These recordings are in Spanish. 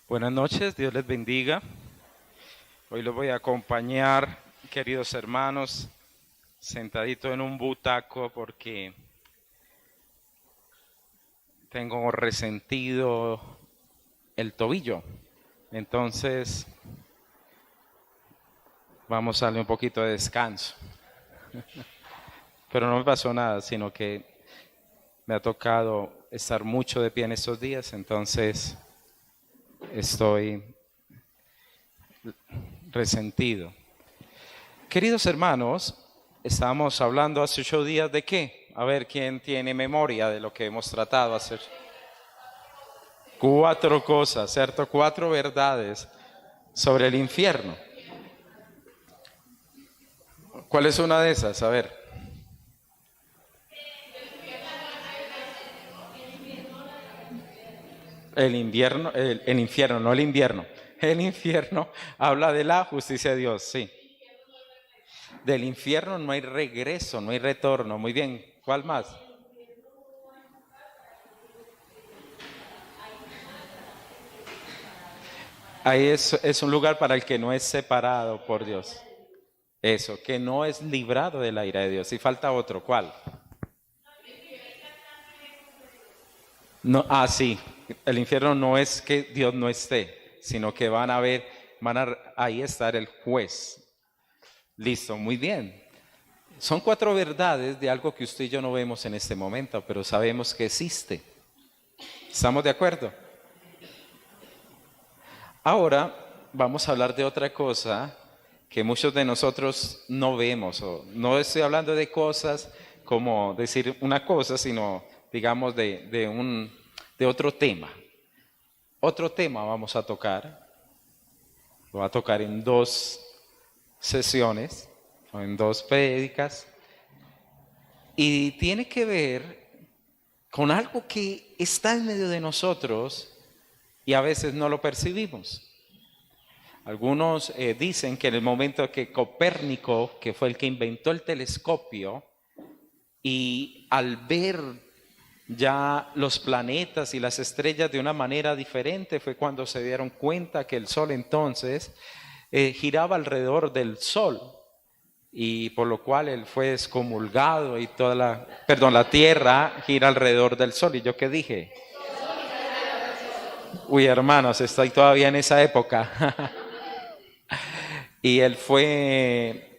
Buenas noches, Dios les bendiga. Hoy los voy a acompañar, queridos hermanos, sentadito en un butaco porque tengo resentido el tobillo. Entonces, vamos a darle un poquito de descanso. Pero no me pasó nada, sino que me ha tocado estar mucho de pie en estos días, entonces estoy resentido. Queridos hermanos, estábamos hablando hace 8 días de qué. A ver, ¿quién tiene memoria de lo que hemos tratado hacer? 4 cosas, ¿cierto? 4 verdades sobre el infierno. ¿Cuál es una de esas? A ver. El invierno, el infierno, no el invierno. El infierno habla de la justicia de Dios, sí. Del infierno no hay regreso, no hay retorno. Muy bien, ¿cuál más? Ahí es un lugar para el que no es separado por Dios. Eso, que no es librado de la ira de Dios. Y falta otro, ¿cuál? No, sí, el infierno no es que Dios no esté, sino que van a ver, ahí estar el juez. Listo, muy bien. Son 4 verdades de algo que usted y yo no vemos en este momento, pero sabemos que existe. ¿Estamos de acuerdo? Ahora vamos a hablar de otra cosa que muchos de nosotros no vemos. O no estoy hablando de cosas como decir una cosa, sino digamos de otro tema. Otro tema vamos a tocar. Lo va a tocar en 2 sesiones o en 2 prédicas. Y tiene que ver con algo que está en medio de nosotros y a veces no lo percibimos. Algunos dicen que en el momento que Copérnico, que fue el que inventó el telescopio, y al ver ya los planetas y las estrellas de una manera diferente, fue cuando se dieron cuenta que el Sol entonces giraba alrededor del Sol, y por lo cual él fue excomulgado y la Tierra gira alrededor del Sol. ¿Y yo qué dije? Uy, hermanos, estoy todavía en esa época. Y él fue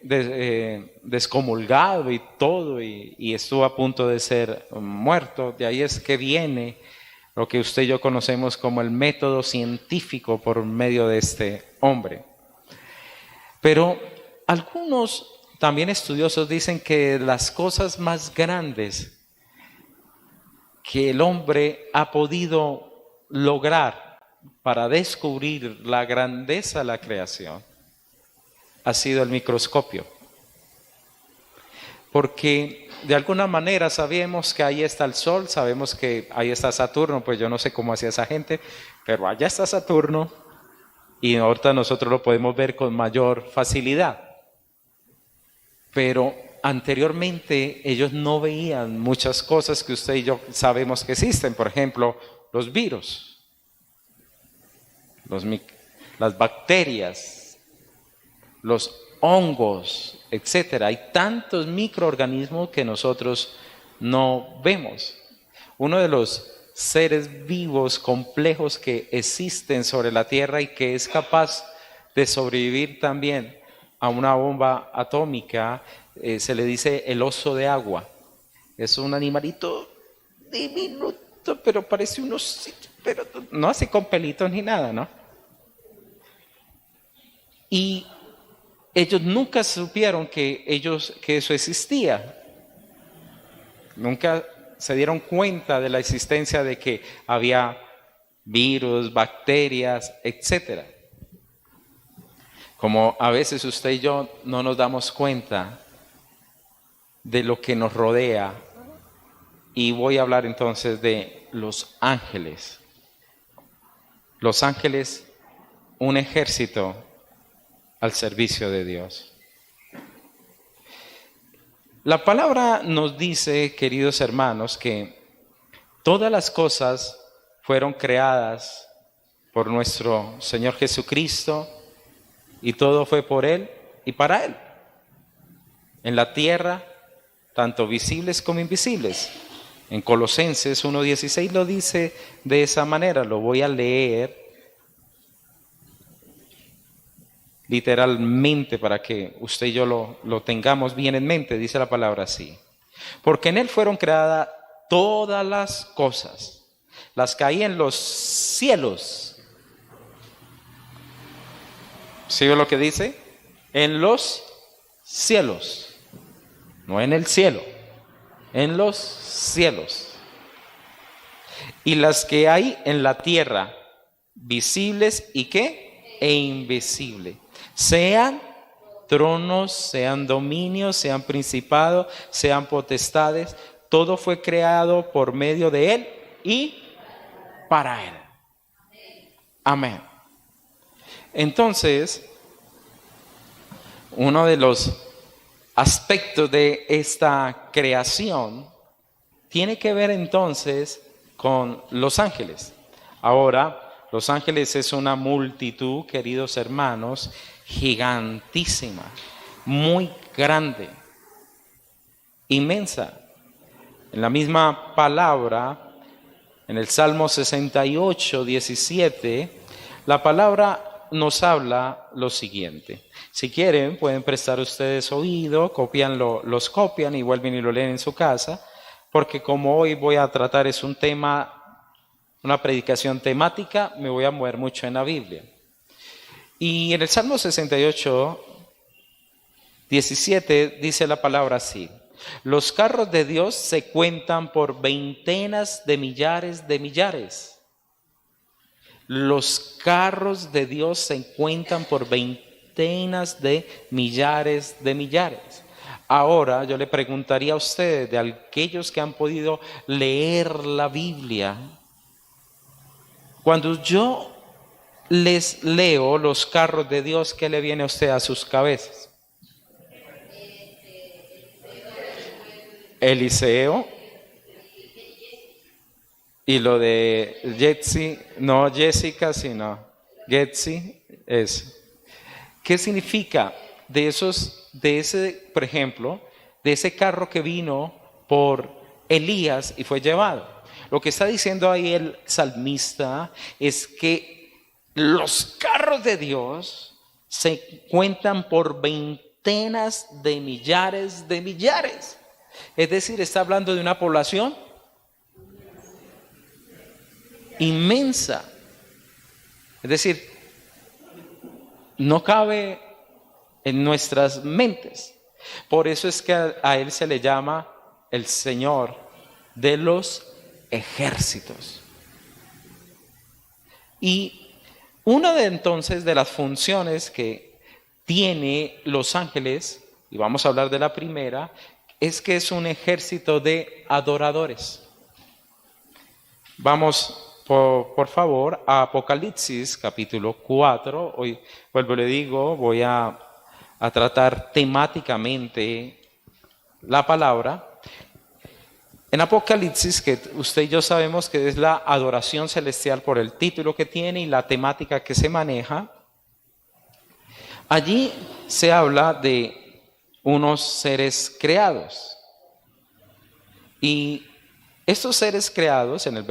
descomulgado y todo, y estuvo a punto de ser muerto. De ahí es que viene lo que usted y yo conocemos como el método científico por medio de este hombre. Pero algunos también estudiosos dicen que las cosas más grandes que el hombre ha podido lograr para descubrir la grandeza de la creación ha sido el microscopio. Porque de alguna manera sabemos que ahí está el Sol, sabemos que ahí está Saturno, pues yo no sé cómo hacía esa gente, pero allá está Saturno y ahorita nosotros lo podemos ver con mayor facilidad. Pero anteriormente ellos no veían muchas cosas que usted y yo sabemos que existen, por ejemplo, los virus, las bacterias, los hongos, etcétera. Hay tantos microorganismos que nosotros no vemos. Uno de los seres vivos complejos que existen sobre la Tierra y que es capaz de sobrevivir también a una bomba atómica, se le dice el oso de agua. Es un animalito diminuto, pero parece un osito, pero no así con pelitos ni nada, ¿no? Y ellos nunca supieron que eso existía. Nunca se dieron cuenta de la existencia de que había virus, bacterias, etcétera. Como a veces usted y yo no nos damos cuenta de lo que nos rodea. Y voy a hablar entonces de los ángeles. Los ángeles, un ejército al servicio de Dios. La palabra nos dice, queridos hermanos, que todas las cosas fueron creadas por nuestro Señor Jesucristo, y todo fue por Él y para Él. En la tierra, tanto visibles como invisibles. En Colosenses 1:16 lo dice de esa manera, lo voy a leer literalmente para que usted y yo lo tengamos bien en mente. Dice la palabra así: porque en Él fueron creadas todas las cosas, las que hay en los cielos. ¿Sí ve lo que dice? En los cielos, no en el cielo, en los cielos. Y las que hay en la tierra, visibles y qué, e invisibles. Sean tronos, sean dominios, sean principados, sean potestades, todo fue creado por medio de Él y para Él. Amén. Entonces, uno de los aspectos de esta creación tiene que ver entonces con los ángeles. Ahora, los ángeles es una multitud, queridos hermanos, gigantísima, muy grande, inmensa. En la misma palabra, en el Salmo 68:17, la palabra nos habla lo siguiente. Si quieren, pueden prestar ustedes oído, los copian y vuelven y lo leen en su casa, porque como hoy voy a tratar es un tema, una predicación temática, me voy a mover mucho en la Biblia. Y en el Salmo 68:17 dice la palabra así: los carros de Dios se cuentan por veintenas de millares de millares. Los carros de Dios se cuentan por veintenas de millares de millares. Ahora yo le preguntaría a ustedes, de aquellos que han podido leer la Biblia, cuando yo les leo los carros de Dios, ¿qué le viene a usted a sus cabezas? Eliseo. Y lo de Jetsi, no Jessica, sino Getsi, es. ¿Qué significa por ejemplo, de ese carro que vino por Elías y fue llevado? Lo que está diciendo ahí el salmista es que los carros de Dios se cuentan por veintenas de millares de millares. Es decir, está hablando de una población inmensa. Es decir, no cabe en nuestras mentes. Por eso es que a Él se le llama el Señor de los ejércitos. Y una de entonces de las funciones que tiene los ángeles, y vamos a hablar de la primera, es que es un ejército de adoradores. Vamos por favor a Apocalipsis capítulo 4. Hoy, vuelvo le digo, voy a tratar temáticamente la palabra. En Apocalipsis, que usted y yo sabemos que es la adoración celestial por el título que tiene y la temática que se maneja, allí se habla de unos seres creados. Y estos seres creados, en el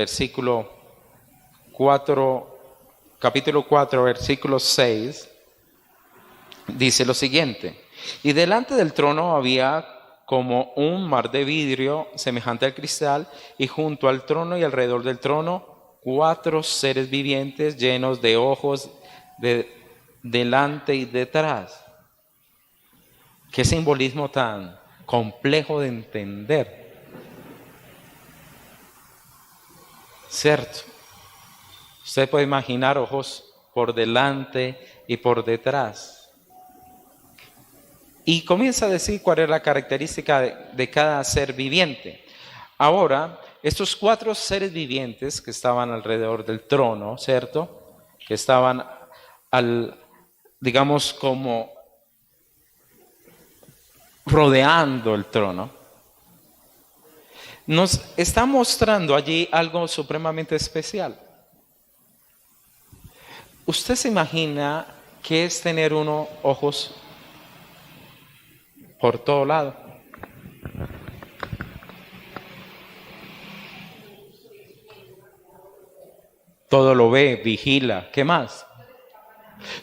capítulo 4, versículo 6, dice lo siguiente: y delante del trono había como un mar de vidrio semejante al cristal, y junto al trono y alrededor del trono 4 seres vivientes llenos de ojos delante y detrás. Qué simbolismo tan complejo de entender, ¿cierto? Usted puede imaginar ojos por delante y por detrás. Y comienza a decir cuál es la característica de cada ser viviente. Ahora, estos 4 seres vivientes que estaban alrededor del trono, ¿cierto? Que estaban digamos como rodeando el trono, nos está mostrando allí algo supremamente especial. ¿Usted se imagina qué es tener unos ojos por todo lado? Todo lo ve, vigila. ¿Qué más?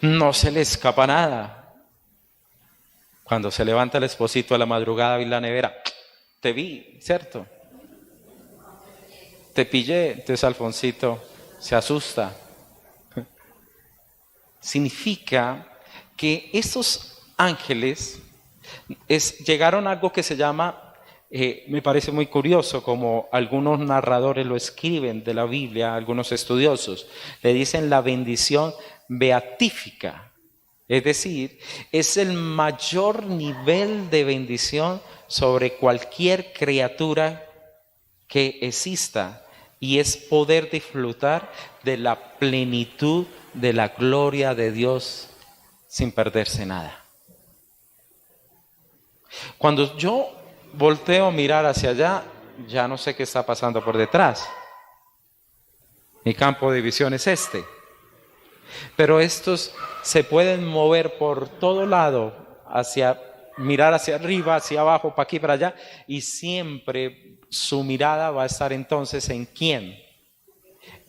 No se le escapa nada. Cuando se levanta el esposito a la madrugada y la nevera, te vi, ¿cierto? Te pillé. Entonces Alfonsito se asusta. Significa que estos ángeles llegaron a algo que se llama, me parece muy curioso, como algunos narradores lo escriben de la Biblia, algunos estudiosos, le dicen la bendición beatífica. Es decir, es el mayor nivel de bendición sobre cualquier criatura que exista, y es poder disfrutar de la plenitud de la gloria de Dios sin perderse nada. Cuando yo volteo a mirar hacia allá, ya no sé qué está pasando por detrás. Mi campo de visión es este. Pero estos se pueden mover por todo lado, mirar hacia arriba, hacia abajo, para aquí, para allá, y siempre su mirada va a estar entonces ¿en quién?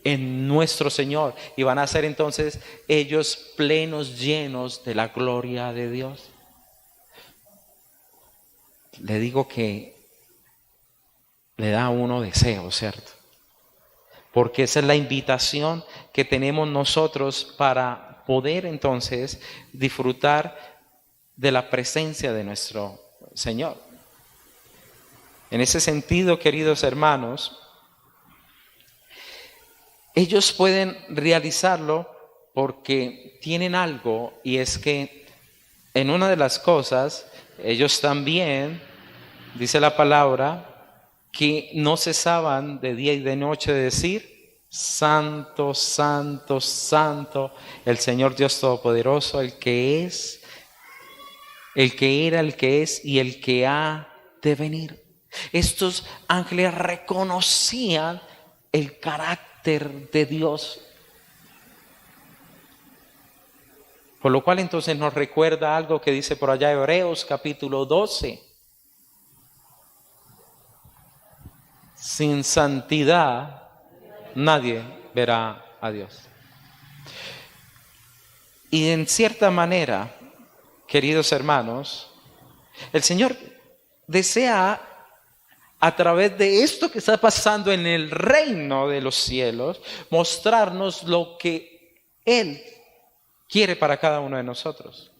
En nuestro Señor. Y van a ser entonces ellos plenos, llenos de la gloria de Dios. Le digo que le da a uno deseo, ¿cierto? Porque esa es la invitación que tenemos nosotros para poder entonces disfrutar de la presencia de nuestro Señor. En ese sentido, queridos hermanos, ellos pueden realizarlo porque tienen algo, y es que en una de las cosas, ellos también, dice la palabra, que no cesaban de día y de noche de decir: Santo, Santo, Santo, el Señor Dios Todopoderoso, el que es, el que era, el que es y el que ha de venir. Estos ángeles reconocían el carácter de Dios. Por lo cual entonces nos recuerda algo que dice por allá Hebreos capítulo 12. Sin santidad nadie verá a Dios. Y en cierta manera, queridos hermanos, el Señor desea, a través de esto que está pasando en el reino de los cielos, mostrarnos lo que Él quiere para cada uno de nosotros.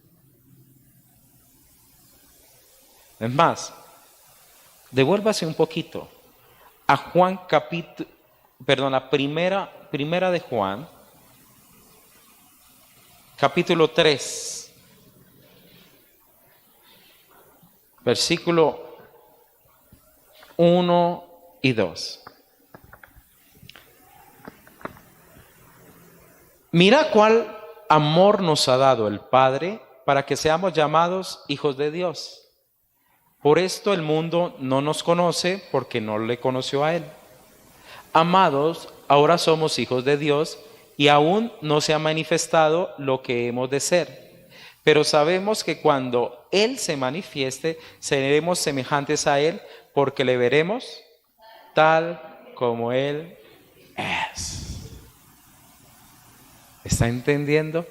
Es más, devuélvase un poquito a Juan la primera de Juan, capítulo 3, versículo 1 y 2. Mira cuál amor nos ha dado el Padre para que seamos llamados hijos de Dios. Por esto el mundo no nos conoce porque no le conoció a Él. Amados, ahora somos hijos de Dios y aún no se ha manifestado lo que hemos de ser. Pero sabemos que cuando Él se manifieste, seremos semejantes a Él porque le veremos tal como Él es. ¿Está entendiendo?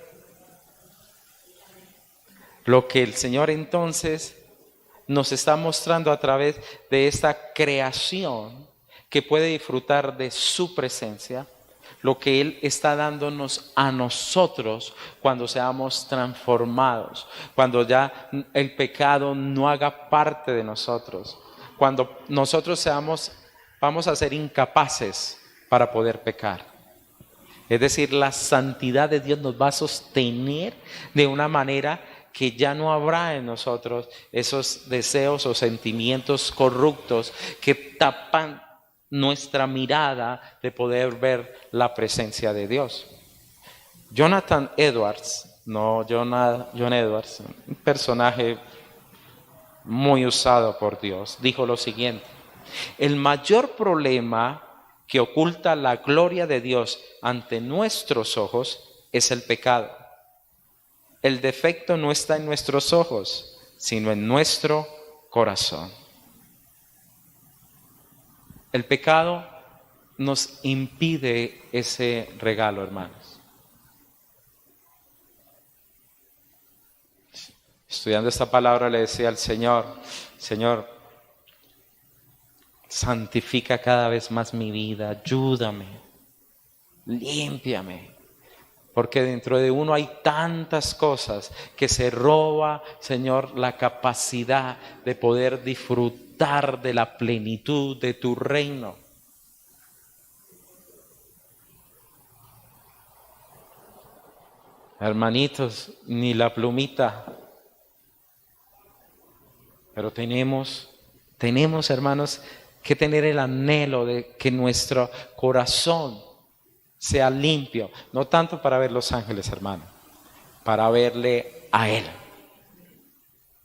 Lo que el Señor entonces nos está mostrando a través de esta creación que puede disfrutar de su presencia, lo que Él está dándonos a nosotros cuando seamos transformados, cuando ya el pecado no haga parte de nosotros, cuando nosotros vamos a ser incapaces para poder pecar. Es decir, la santidad de Dios nos va a sostener de una manera que ya no habrá en nosotros esos deseos o sentimientos corruptos que tapan nuestra mirada de poder ver la presencia de Jonathan Edwards, John Edwards, un personaje muy usado por Dios, dijo lo siguiente: el mayor problema que oculta la gloria de Dios ante nuestros ojos es el pecado. El defecto no está en nuestros ojos, sino en nuestro corazón. El pecado nos impide ese regalo, hermanos. Estudiando esta palabra le decía al Señor, Señor, santifica cada vez más mi vida, ayúdame, límpiame. Porque dentro de uno hay tantas cosas que se roba, Señor, la capacidad de poder disfrutar de la plenitud de tu reino. Hermanitos, ni la plumita. Pero tenemos, hermanos, que tener el anhelo de que nuestro corazón sea limpio, no tanto para ver los ángeles, hermano, para verle a Él,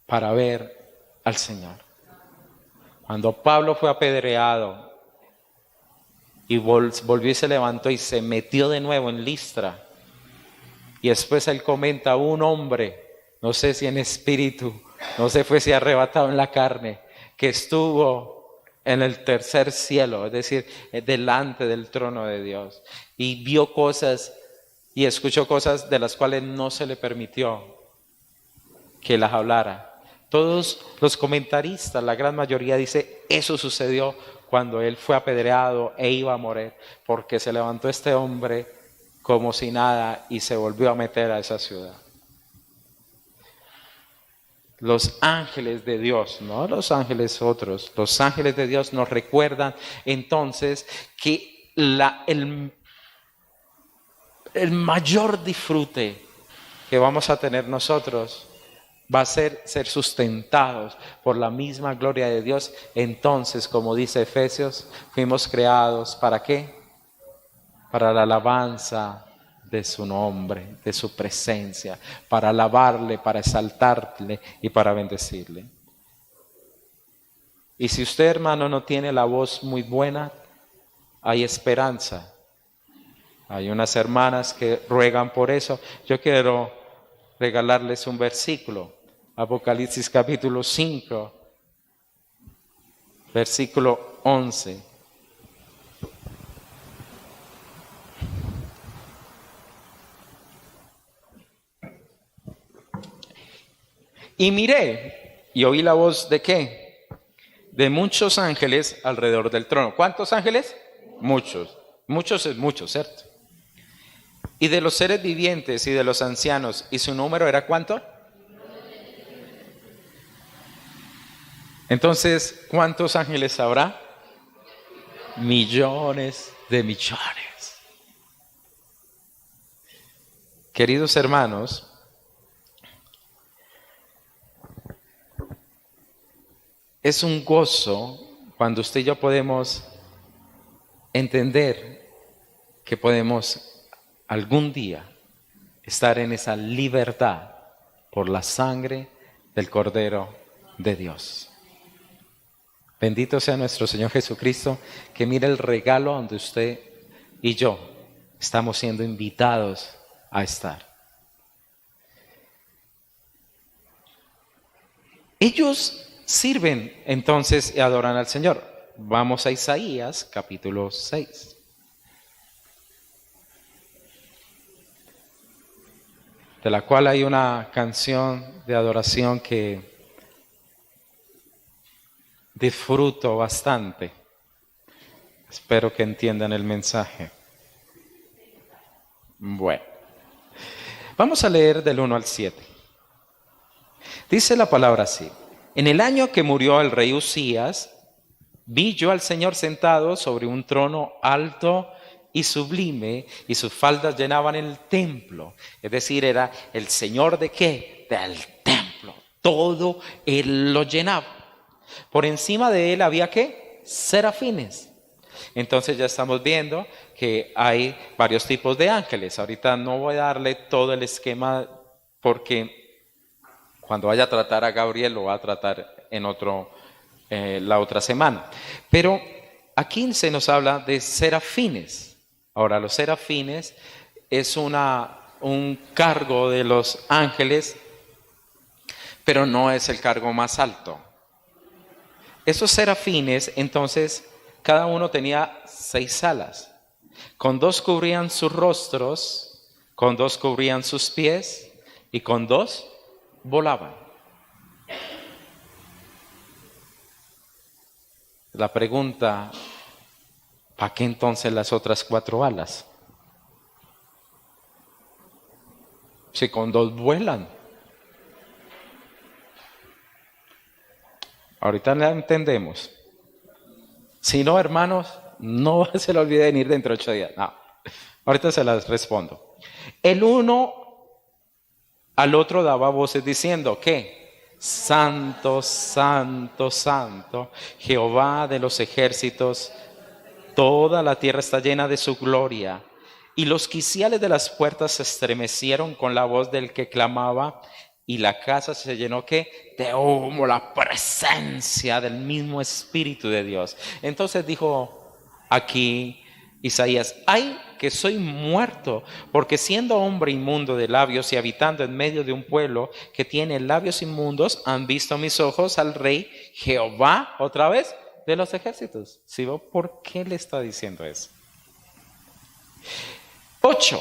para ver al Señor. Cuando Pablo fue apedreado y volvió y se levantó y se metió de nuevo en Listra, y después él comenta, un hombre, no sé si en espíritu, no sé si arrebatado en la carne, que estuvo en el tercer cielo, es decir, delante del trono de Dios, y vio cosas y escuchó cosas de las cuales no se le permitió que las hablara. Todos los comentaristas, la gran mayoría dice, eso sucedió cuando él fue apedreado e iba a morir, porque se levantó este hombre como si nada y se volvió a meter a esa ciudad. Los ángeles de Dios, no los ángeles otros, los ángeles de Dios nos recuerdan entonces que el mayor disfrute que vamos a tener nosotros va a ser sustentados por la misma gloria de Dios. Entonces, como dice Efesios, fuimos creados ¿para qué? Para la alabanza de su nombre, de su presencia, para alabarle, para exaltarle y para bendecirle. Y si usted, hermano, no tiene la voz muy buena, hay esperanza. Hay unas hermanas que ruegan por eso. Yo quiero regalarles un versículo. Apocalipsis capítulo 5, versículo 11. Y miré y oí la voz ¿de qué? De muchos ángeles alrededor del trono. ¿Cuántos ángeles? Muchos. Muchos es mucho, ¿cierto? Y de los seres vivientes y de los ancianos. ¿Y su número era cuánto? Entonces, ¿cuántos ángeles habrá? Millones de millones. Queridos hermanos, es un gozo cuando usted y yo podemos entender que podemos algún día estar en esa libertad por la sangre del Cordero de Dios. Bendito sea nuestro Señor Jesucristo, que mire el regalo donde usted y yo estamos siendo invitados a estar. Ellos sirven entonces y adoran al Señor. Vamos a Isaías capítulo 6. De la cual hay una canción de adoración que disfruto bastante. Espero que entiendan el mensaje. Bueno, vamos a leer del 1 al 7. Dice la palabra así. En el año que murió el rey Uzías, vi yo al Señor sentado sobre un trono alto y sublime, y sus faldas llenaban el templo. Es decir, era el Señor ¿de qué? Del templo. Todo Él lo llenaba. Por encima de Él había ¿qué? Serafines. Entonces ya estamos viendo que hay varios tipos de ángeles. Ahorita no voy a darle todo el esquema porque cuando vaya a tratar a Gabriel lo va a tratar en la otra semana. Pero aquí se nos habla de serafines. Ahora, los serafines es una un cargo de los ángeles, pero no es el cargo más alto. Esos serafines, entonces, cada uno tenía 6 alas. Con 2 cubrían sus rostros, con 2 cubrían sus pies y con 2 volaban. La pregunta, ¿para qué entonces las otras 4 alas? Si con 2 vuelan. Ahorita la entendemos. Si no, hermanos, no se le olvide venir dentro de 8 días. No. Ahorita se las respondo. El uno al otro daba voces diciendo, ¿qué? Santo, santo, santo, Jehová de los ejércitos, toda la tierra está llena de su gloria. Y los quiciales de las puertas se estremecieron con la voz del que clamaba, y la casa se llenó, ¿qué? De humo, la presencia del mismo Espíritu de Dios. Entonces dijo aquí Isaías, ¡ay, que soy muerto! Porque siendo hombre inmundo de labios y habitando en medio de un pueblo que tiene labios inmundos, han visto mis ojos al Rey Jehová, otra vez, de los ejércitos. ¿Sí? ¿Por qué le está diciendo eso? 8.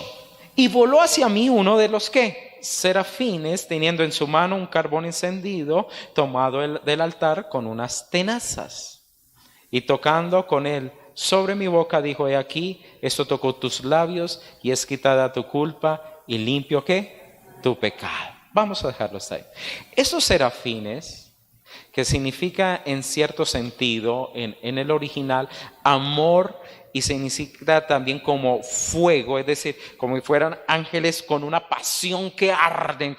Y voló hacia mí uno de los que serafines, teniendo en su mano un carbón encendido, tomado del altar con unas tenazas. Y tocando con él sobre mi boca, dijo, he aquí, esto tocó tus labios y es quitada tu culpa y limpio, ¿qué? Tu pecado. Vamos a dejarlo hasta ahí. Esos serafines, que significa en cierto sentido, en el original, amor, y significa también como fuego, es decir, como si fueran ángeles con una pasión que arden.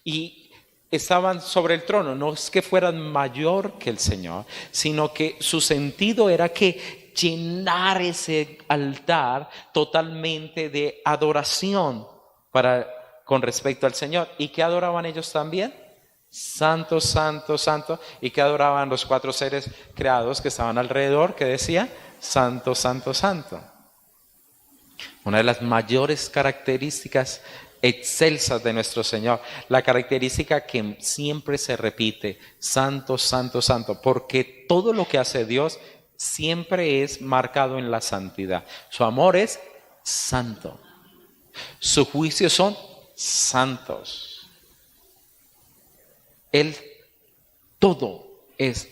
Y estaban sobre el trono, no es que fueran mayor que el Señor, sino que su sentido era que llenar ese altar totalmente de adoración con respecto al Señor. ¿Y qué adoraban ellos también? Santo, santo, santo. ¿Y qué adoraban los 4 seres creados que estaban alrededor? Que decía, santo, santo, santo. Una de las mayores características excelsas de nuestro Señor, la característica que siempre se repite, santo, santo, santo, porque todo lo que hace Dios siempre es marcado en la santidad. Su amor es santo, sus juicios son santos. Él todo es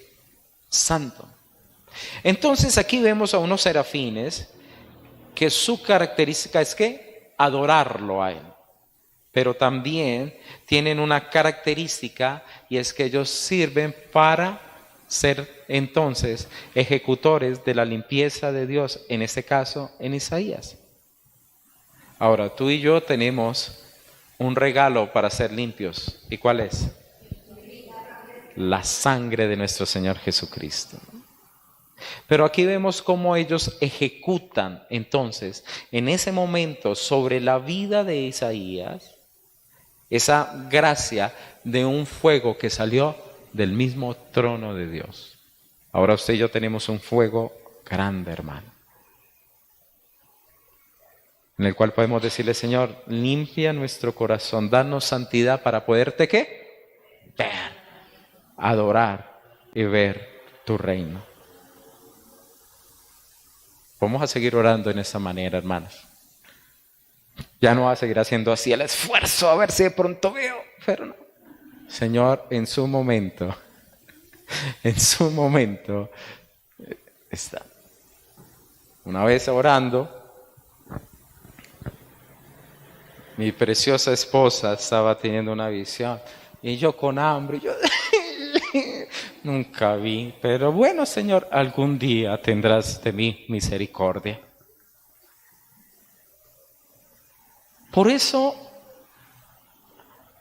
santo. Entonces aquí vemos a unos serafines que su característica es que adorarlo a Él. Pero también tienen una característica y es que ellos sirven para ser entonces ejecutores de la limpieza de Dios, en este caso en Isaías. Ahora, tú y yo tenemos un regalo para ser limpios. ¿Y cuál es? La sangre de nuestro Señor Jesucristo. Pero aquí vemos cómo ellos ejecutan entonces en ese momento sobre la vida de Isaías esa gracia de un fuego que salió del mismo trono de Dios. Ahora usted y yo tenemos un fuego grande, hermano, en el cual podemos decirle, Señor, limpia nuestro corazón, danos santidad para poderte, ¿qué? Ver, adorar y ver tu reino. Vamos a seguir orando en esa manera, hermanos. Ya no va a seguir haciendo así el esfuerzo a ver si de pronto veo, pero no. Señor, en su momento está. Una vez orando, mi preciosa esposa estaba teniendo una visión y yo con hambre, nunca vi, pero bueno, Señor, algún día tendrás de mí misericordia. Por eso,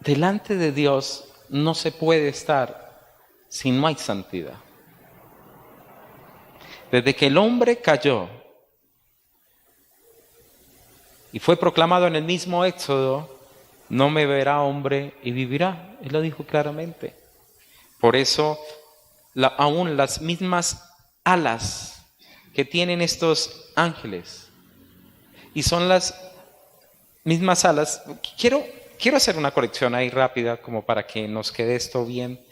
delante de Dios no se puede estar si no hay santidad. Desde que el hombre cayó y fue proclamado en el mismo Éxodo, no me verá hombre y vivirá. Él lo dijo claramente. Por eso, aún las mismas alas que tienen estos ángeles, y son las mismas alas. Quiero hacer una corrección ahí rápida como para que nos quede esto bien,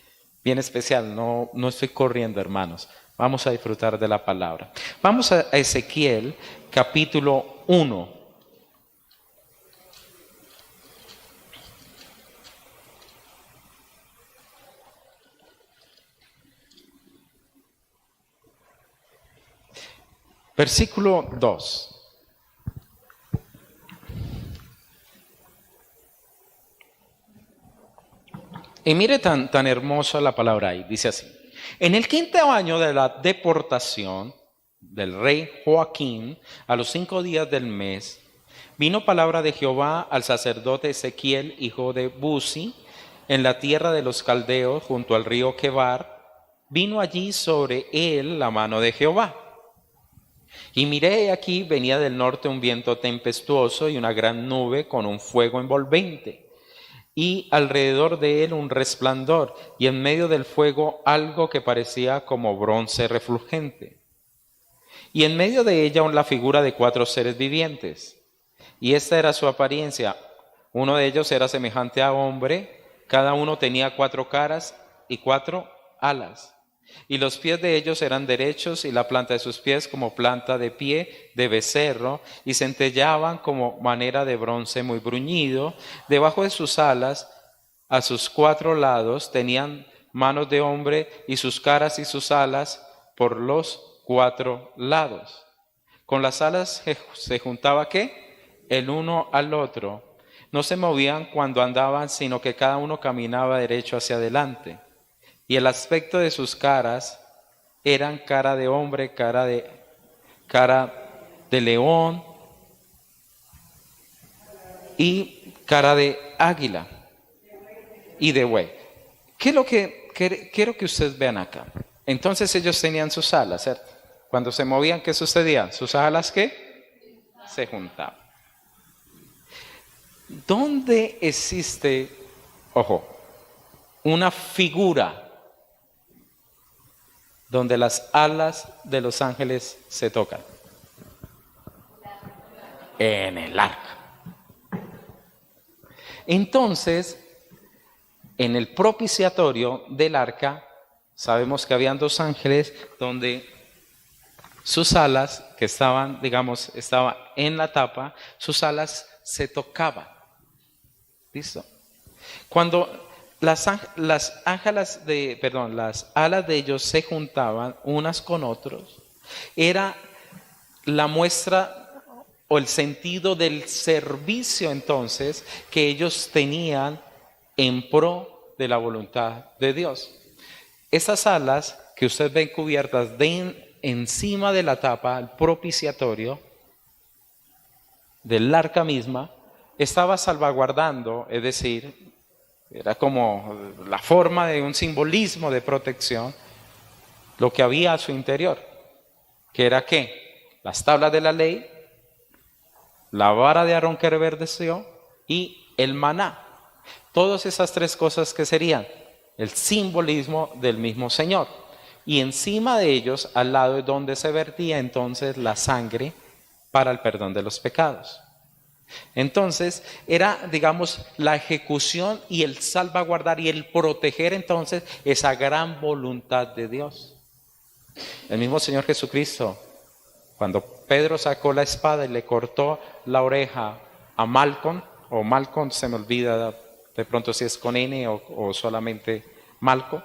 bien especial. No estoy corriendo, hermanos. Vamos a disfrutar de la palabra. Vamos a Ezequiel capítulo 1. Versículo 2. Y mire tan hermosa la palabra ahí, dice así. En el 5.º año de la deportación del rey Joaquín, a los 5 días del mes, vino palabra de Jehová al sacerdote Ezequiel, hijo de Buzi, en la tierra de los caldeos, junto al río Quebar. Vino allí sobre él la mano de Jehová. Y miré aquí, venía del norte un viento tempestuoso y una gran nube con un fuego envolvente. Y alrededor de él un resplandor, y en medio del fuego algo que parecía como bronce refulgente. Y en medio de ella la figura de 4 seres vivientes. Y esta era su apariencia. Uno de ellos era semejante a hombre, cada uno tenía 4 caras y 4 alas. Y los pies de ellos eran derechos, y la planta de sus pies como planta de pie de becerro, y centellaban como manera de bronce muy bruñido. Debajo de sus alas, a sus 4 lados, tenían manos de hombre, y sus caras y sus alas por los 4 lados. Con las alas se juntaba ¿qué? El uno al otro. No se movían cuando andaban, sino que cada uno caminaba derecho hacia adelante. Y el aspecto de sus caras eran cara de hombre, cara de león y cara de águila y de buey. ¿Qué es lo que quiero que ustedes vean acá? Entonces ellos tenían sus alas, ¿cierto? Cuando se movían, ¿qué sucedía? ¿Sus alas qué? Se juntaban. ¿Dónde existe, ojo, una figura donde las alas de los ángeles se tocan? En el arca. Entonces, en el propiciatorio del arca, sabemos que habían 2 ángeles donde sus alas, que estaban en la tapa, sus alas se tocaban. ¿Listo? Cuando las alas de ellos se juntaban unas con otros, era la muestra o el sentido del servicio entonces que ellos tenían en pro de la voluntad de Dios. Esas alas que ustedes ven cubiertas encima de la tapa, el propiciatorio del arca misma, estaba salvaguardando, es decir, era como la forma de un simbolismo de protección, lo que había a su interior, que era ¿qué? Las tablas de la ley, la vara de Aarón que reverdeció y el maná. Todas esas 3 cosas que serían el simbolismo del mismo Señor. Y encima de ellos, al lado es donde se vertía entonces la sangre para el perdón de los pecados. Entonces era, digamos, la ejecución y el salvaguardar y el proteger entonces esa gran voluntad de Dios. El mismo Señor Jesucristo, cuando Pedro sacó la espada y le cortó la oreja a Malcom, o Malcom se me olvida de pronto si es con N o solamente Malco,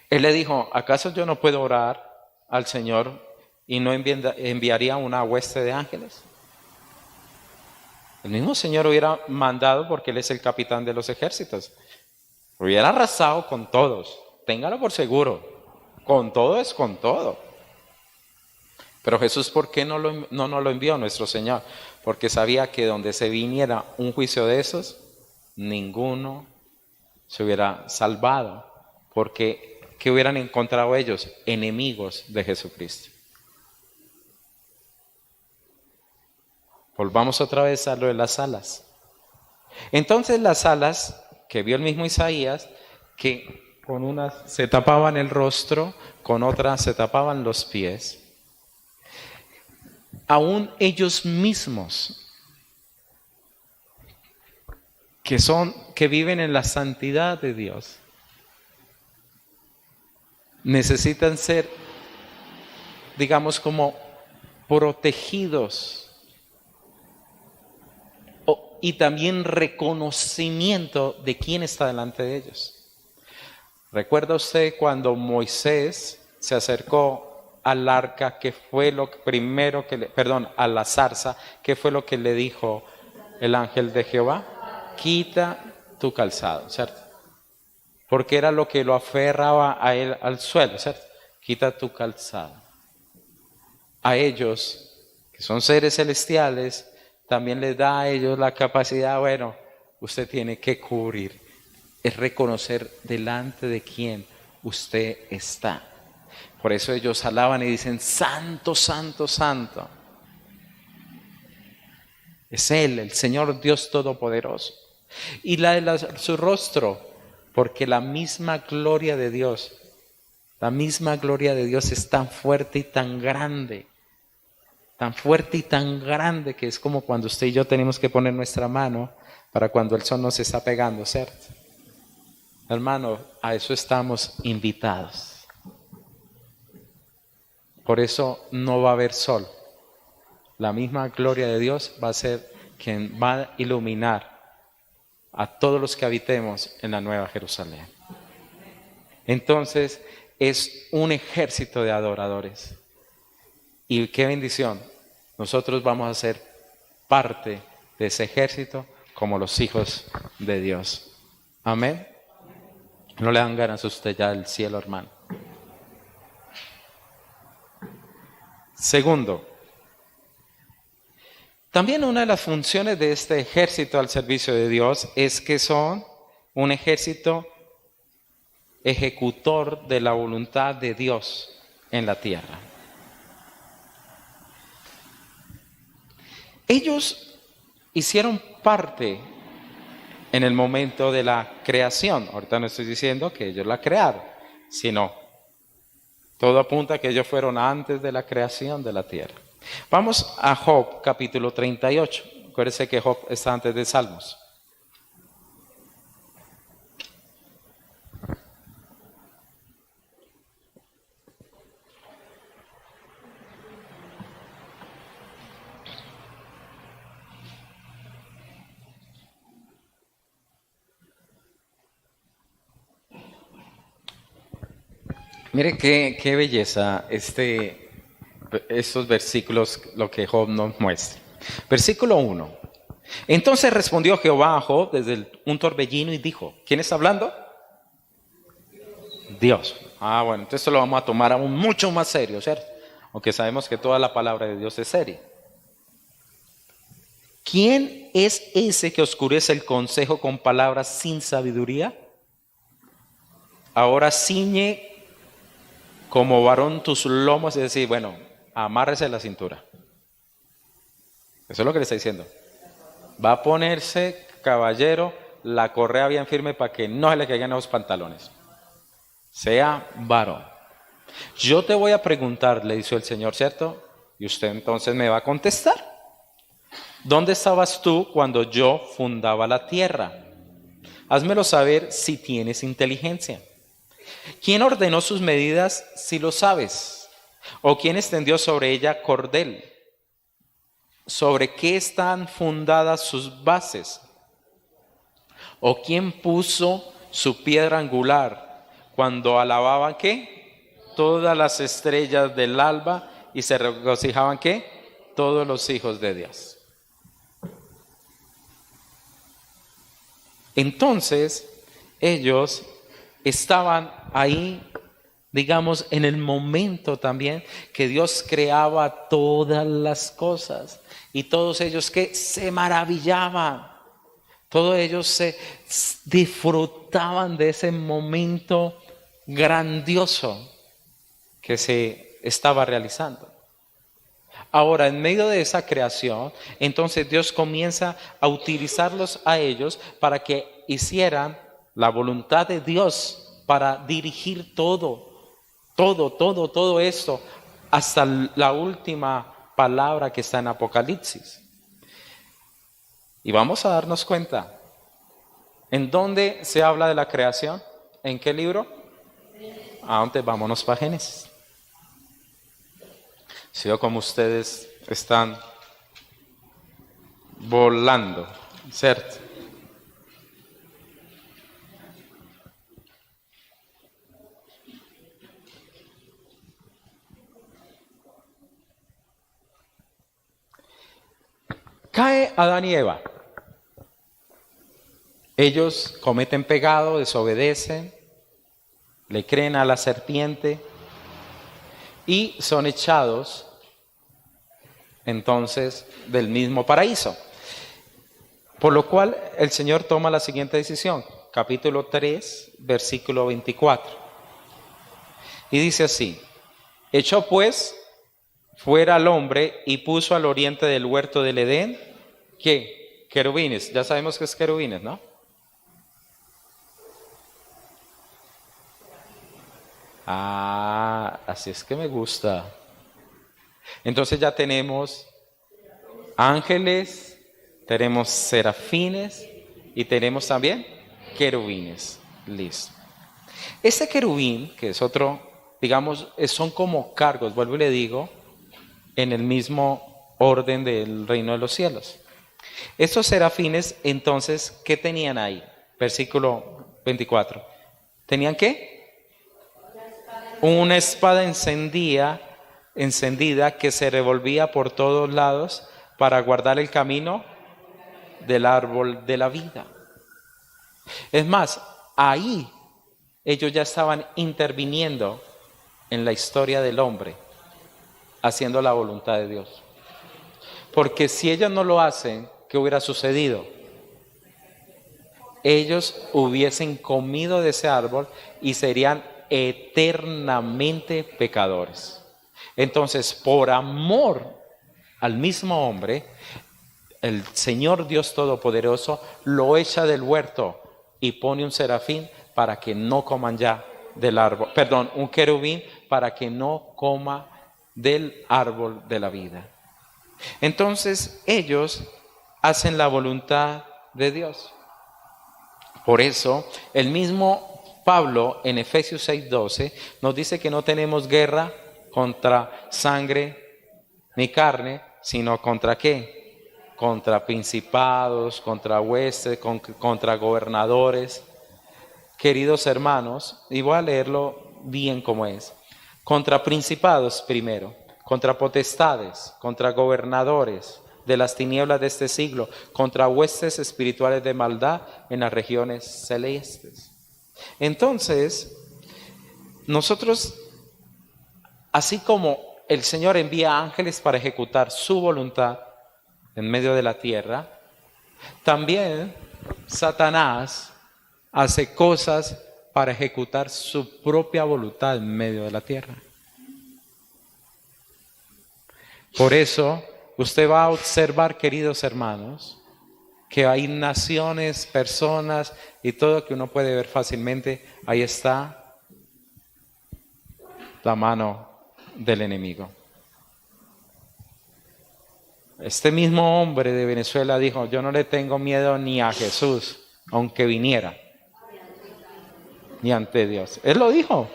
él le dijo, ¿acaso yo no puedo orar al Señor y no enviaría una hueste de ángeles? El mismo Señor hubiera mandado, porque Él es el capitán de los ejércitos, hubiera arrasado con todos, téngalo por seguro, con todo es con todo. Pero Jesús, ¿por qué no nos lo envió nuestro Señor? Porque sabía que donde se viniera un juicio de esos, ninguno se hubiera salvado, porque ¿qué hubieran encontrado ellos? Enemigos de Jesucristo. Volvamos otra vez a lo de las alas. Entonces las alas que vio el mismo Isaías, que con unas se tapaban el rostro, con otras se tapaban los pies, aún ellos mismos que viven en la santidad de Dios, necesitan ser, digamos, como protegidos y también reconocimiento de quién está delante de ellos. ¿Recuerda usted cuando Moisés se acercó al arca, que fue lo primero a la zarza, qué fue lo que le dijo el ángel de Jehová? Quita tu calzado, ¿cierto? Porque era lo que lo aferraba a él al suelo, ¿cierto? Quita tu calzado. A ellos, que son seres celestiales, también les da a ellos la capacidad, bueno, usted tiene que cubrir. Es reconocer delante de quién usted está. Por eso ellos alaban y dicen, santo, santo, santo. Es Él, el Señor Dios Todopoderoso. Y su rostro, porque la misma gloria de Dios es tan fuerte y tan grande que es como cuando usted y yo tenemos que poner nuestra mano para cuando el sol nos está pegando, ¿cierto? Hermano, a eso estamos invitados. Por eso no va a haber sol. La misma gloria de Dios va a ser quien va a iluminar a todos los que habitemos en la Nueva Jerusalén. Entonces, es un ejército de adoradores. Y qué bendición. Nosotros vamos a ser parte de ese ejército como los hijos de Dios. Amén. No le dan ganas a usted ya del cielo, hermano. Segundo, también una de las funciones de este ejército al servicio de Dios es que son un ejército ejecutor de la voluntad de Dios en la tierra. Ellos hicieron parte en el momento de la creación. Ahorita no estoy diciendo que ellos la crearon, sino todo apunta a que ellos fueron antes de la creación de la tierra. Vamos a Job, capítulo 38. Acuérdense que Job está antes de Salmos. Mire qué belleza estos versículos, lo que Job nos muestra. Versículo 1. Entonces respondió Jehová a Job desde un torbellino y dijo, ¿quién está hablando? Dios. Bueno, entonces esto lo vamos a tomar aún mucho más serio, ¿cierto? Aunque sabemos que toda la palabra de Dios es seria. ¿Quién es ese que oscurece el consejo con palabras sin sabiduría? Ahora ciñe como varón tus lomos, es decir, bueno, amárrese la cintura. Eso es lo que le está diciendo. Va a ponerse, caballero, la correa bien firme para que no se le caigan los pantalones. Sea varón. Yo te voy a preguntar, le dijo el Señor, ¿cierto? Y usted entonces me va a contestar. ¿Dónde estabas tú cuando yo fundaba la tierra? Házmelo saber si tienes inteligencia. ¿Quién ordenó sus medidas si lo sabes? ¿O quién extendió sobre ella cordel? ¿Sobre qué están fundadas sus bases? ¿O quién puso su piedra angular cuando alababan qué? Todas las estrellas del alba y se regocijaban qué? Todos los hijos de Dios. Entonces, ellos estaban ahí, digamos, en el momento también que Dios creaba todas las cosas. Y todos ellos que se maravillaban, todos ellos se disfrutaban de ese momento grandioso que se estaba realizando. Ahora, en medio de esa creación, entonces Dios comienza a utilizarlos a ellos para que hicieran la voluntad de Dios, para dirigir todo esto, hasta la última palabra que está en Apocalipsis. Y vamos a darnos cuenta ¿En dónde se habla de la creación? ¿En qué libro? Antes vámonos para Génesis. Si veo como ustedes están volando, ¿cierto? Cae Adán y Eva. Ellos cometen pecado, desobedecen, le creen a la serpiente y son echados entonces del mismo paraíso. Por lo cual el Señor toma la siguiente decisión, capítulo 3, versículo 24. Y dice así: echó pues fuera al hombre y puso al oriente del huerto del Edén, ¿qué? Querubines. Ya sabemos que es querubines, ¿no? Ah, así es que me gusta. Entonces ya tenemos ángeles, tenemos serafines y tenemos también querubines. Listo. Este querubín, que es otro, digamos, son como cargos, vuelvo y le digo, en el mismo orden del reino de los cielos. Estos serafines, entonces, ¿qué tenían ahí? Versículo 24. ¿Tenían qué? Una espada encendida que se revolvía por todos lados para guardar el camino del árbol de la vida. Es más, ahí ellos ya estaban interviniendo en la historia del hombre, haciendo la voluntad de Dios. Porque si ellos no lo hacen, ¿qué hubiera sucedido? Ellos hubiesen comido de ese árbol y serían eternamente pecadores. Entonces, por amor al mismo hombre, el Señor Dios Todopoderoso lo echa del huerto y pone un serafín para que no coman ya del árbol, perdón, un querubín para que no coma del árbol de la vida. Entonces ellos hacen la voluntad de Dios. Por eso el mismo Pablo en Efesios 6:12 nos dice que no tenemos guerra contra sangre ni carne, sino contra ¿qué? Contra principados, contra huestes, contra gobernadores. Queridos hermanos, y voy a leerlo bien como es. Contra principados primero, contra potestades, contra gobernadores de las tinieblas de este siglo, contra huestes espirituales de maldad en las regiones celestes. Entonces, nosotros, así como el Señor envía ángeles para ejecutar su voluntad en medio de la tierra, también Satanás hace cosas para ejecutar su propia voluntad en medio de la tierra. Por eso, usted va a observar, queridos hermanos, que hay naciones, personas y todo que uno puede ver fácilmente. Ahí está la mano del enemigo. Este mismo hombre de Venezuela dijo: yo no le tengo miedo ni a Jesús, aunque viniera, ni ante Dios. Él lo dijo.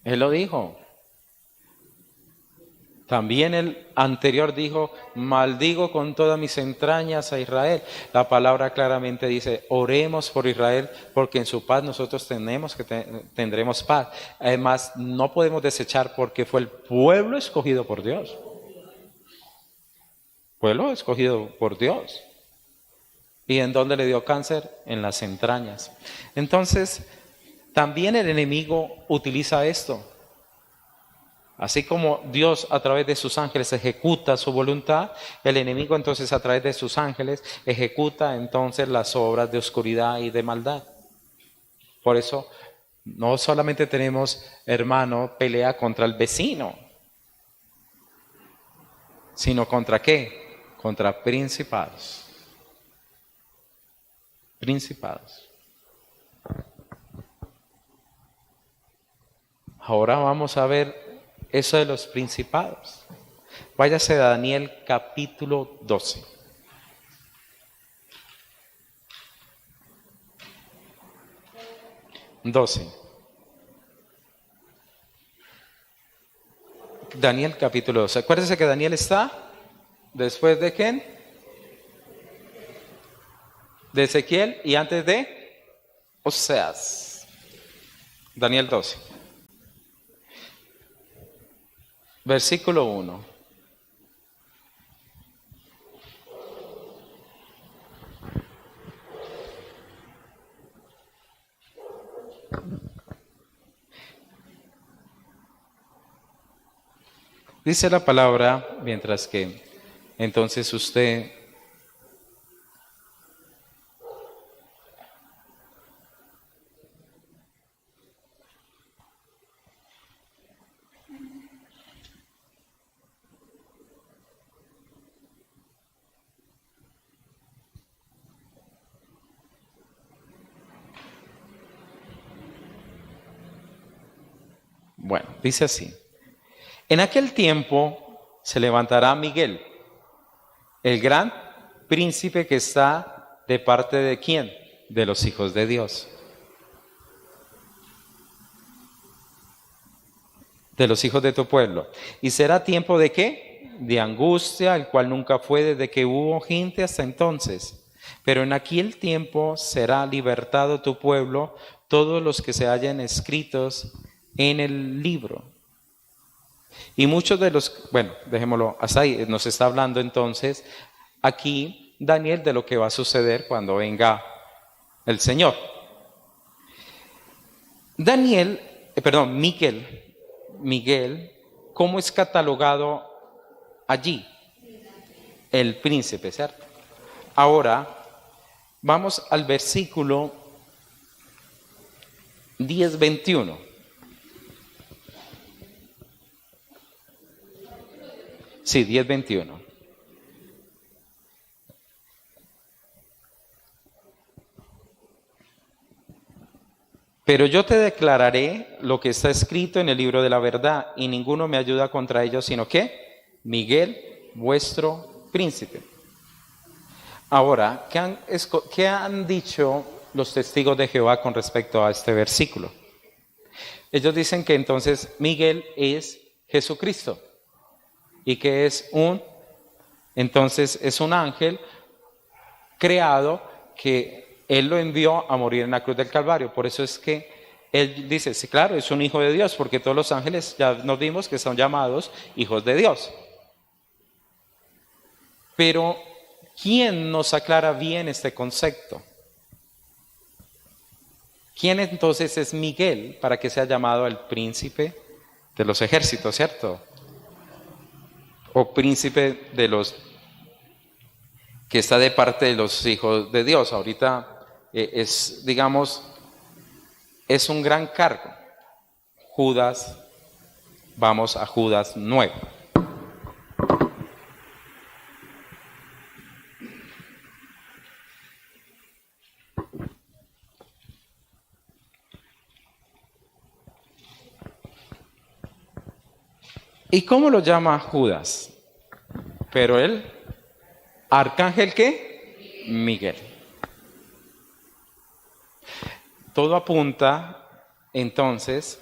Él lo dijo. También el anterior dijo: maldigo con todas mis entrañas a Israel. La palabra claramente dice: oremos por Israel, porque en su paz nosotros tendremos paz. Además, no podemos desechar porque fue el pueblo escogido por Dios. Pueblo escogido por Dios. ¿Y en dónde le dio cáncer? En las entrañas. Entonces, también el enemigo utiliza esto. Así como Dios a través de sus ángeles ejecuta su voluntad, el enemigo entonces a través de sus ángeles ejecuta entonces las obras de oscuridad y de maldad. Por eso no solamente tenemos, hermano, pelea contra el vecino, sino contra ¿qué? Contra principados. Principados. Ahora vamos a ver eso de los principados. Váyase a Daniel capítulo 12. 12. Daniel capítulo 12. Acuérdense que Daniel está después de quién? De Ezequiel y antes de Oseas. Daniel 12. Versículo 1. Dice la palabra, mientras que entonces usted bueno, dice así. En aquel tiempo se levantará Miguel, el gran príncipe que está de parte de ¿quién? De los hijos de Dios. De los hijos de tu pueblo. ¿Y será tiempo de qué? De angustia, el cual nunca fue desde que hubo gente hasta entonces. Pero en aquel tiempo será libertado tu pueblo, todos los que se hallen escritos en el libro. Y muchos de los, bueno, dejémoslo hasta ahí, nos está hablando entonces aquí Daniel de lo que va a suceder cuando venga el Señor. Miguel, ¿cómo es catalogado allí? El príncipe, ¿cierto? Ahora, vamos al versículo 10-21. Sí, 10-21. Pero yo te declararé lo que está escrito en el libro de la verdad, y ninguno me ayuda contra ellos, sino que Miguel, vuestro príncipe. Ahora, ¿qué han dicho los testigos de Jehová con respecto a este versículo? Ellos dicen que entonces Miguel es Jesucristo y que entonces es un ángel creado que él lo envió a morir en la cruz del Calvario. Por eso es que él dice, sí, claro, es un hijo de Dios, porque todos los ángeles ya nos dimos que son llamados hijos de Dios. Pero, ¿quién nos aclara bien este concepto? ¿Quién entonces es Miguel para que sea llamado el príncipe de los ejércitos, cierto? O príncipe de los que está de parte de los hijos de Dios. Ahorita es, digamos, es un gran cargo. Judas, vamos a Judas 9. ¿Y cómo lo llama Judas? Pero él, ¿arcángel qué? Miguel. Todo apunta entonces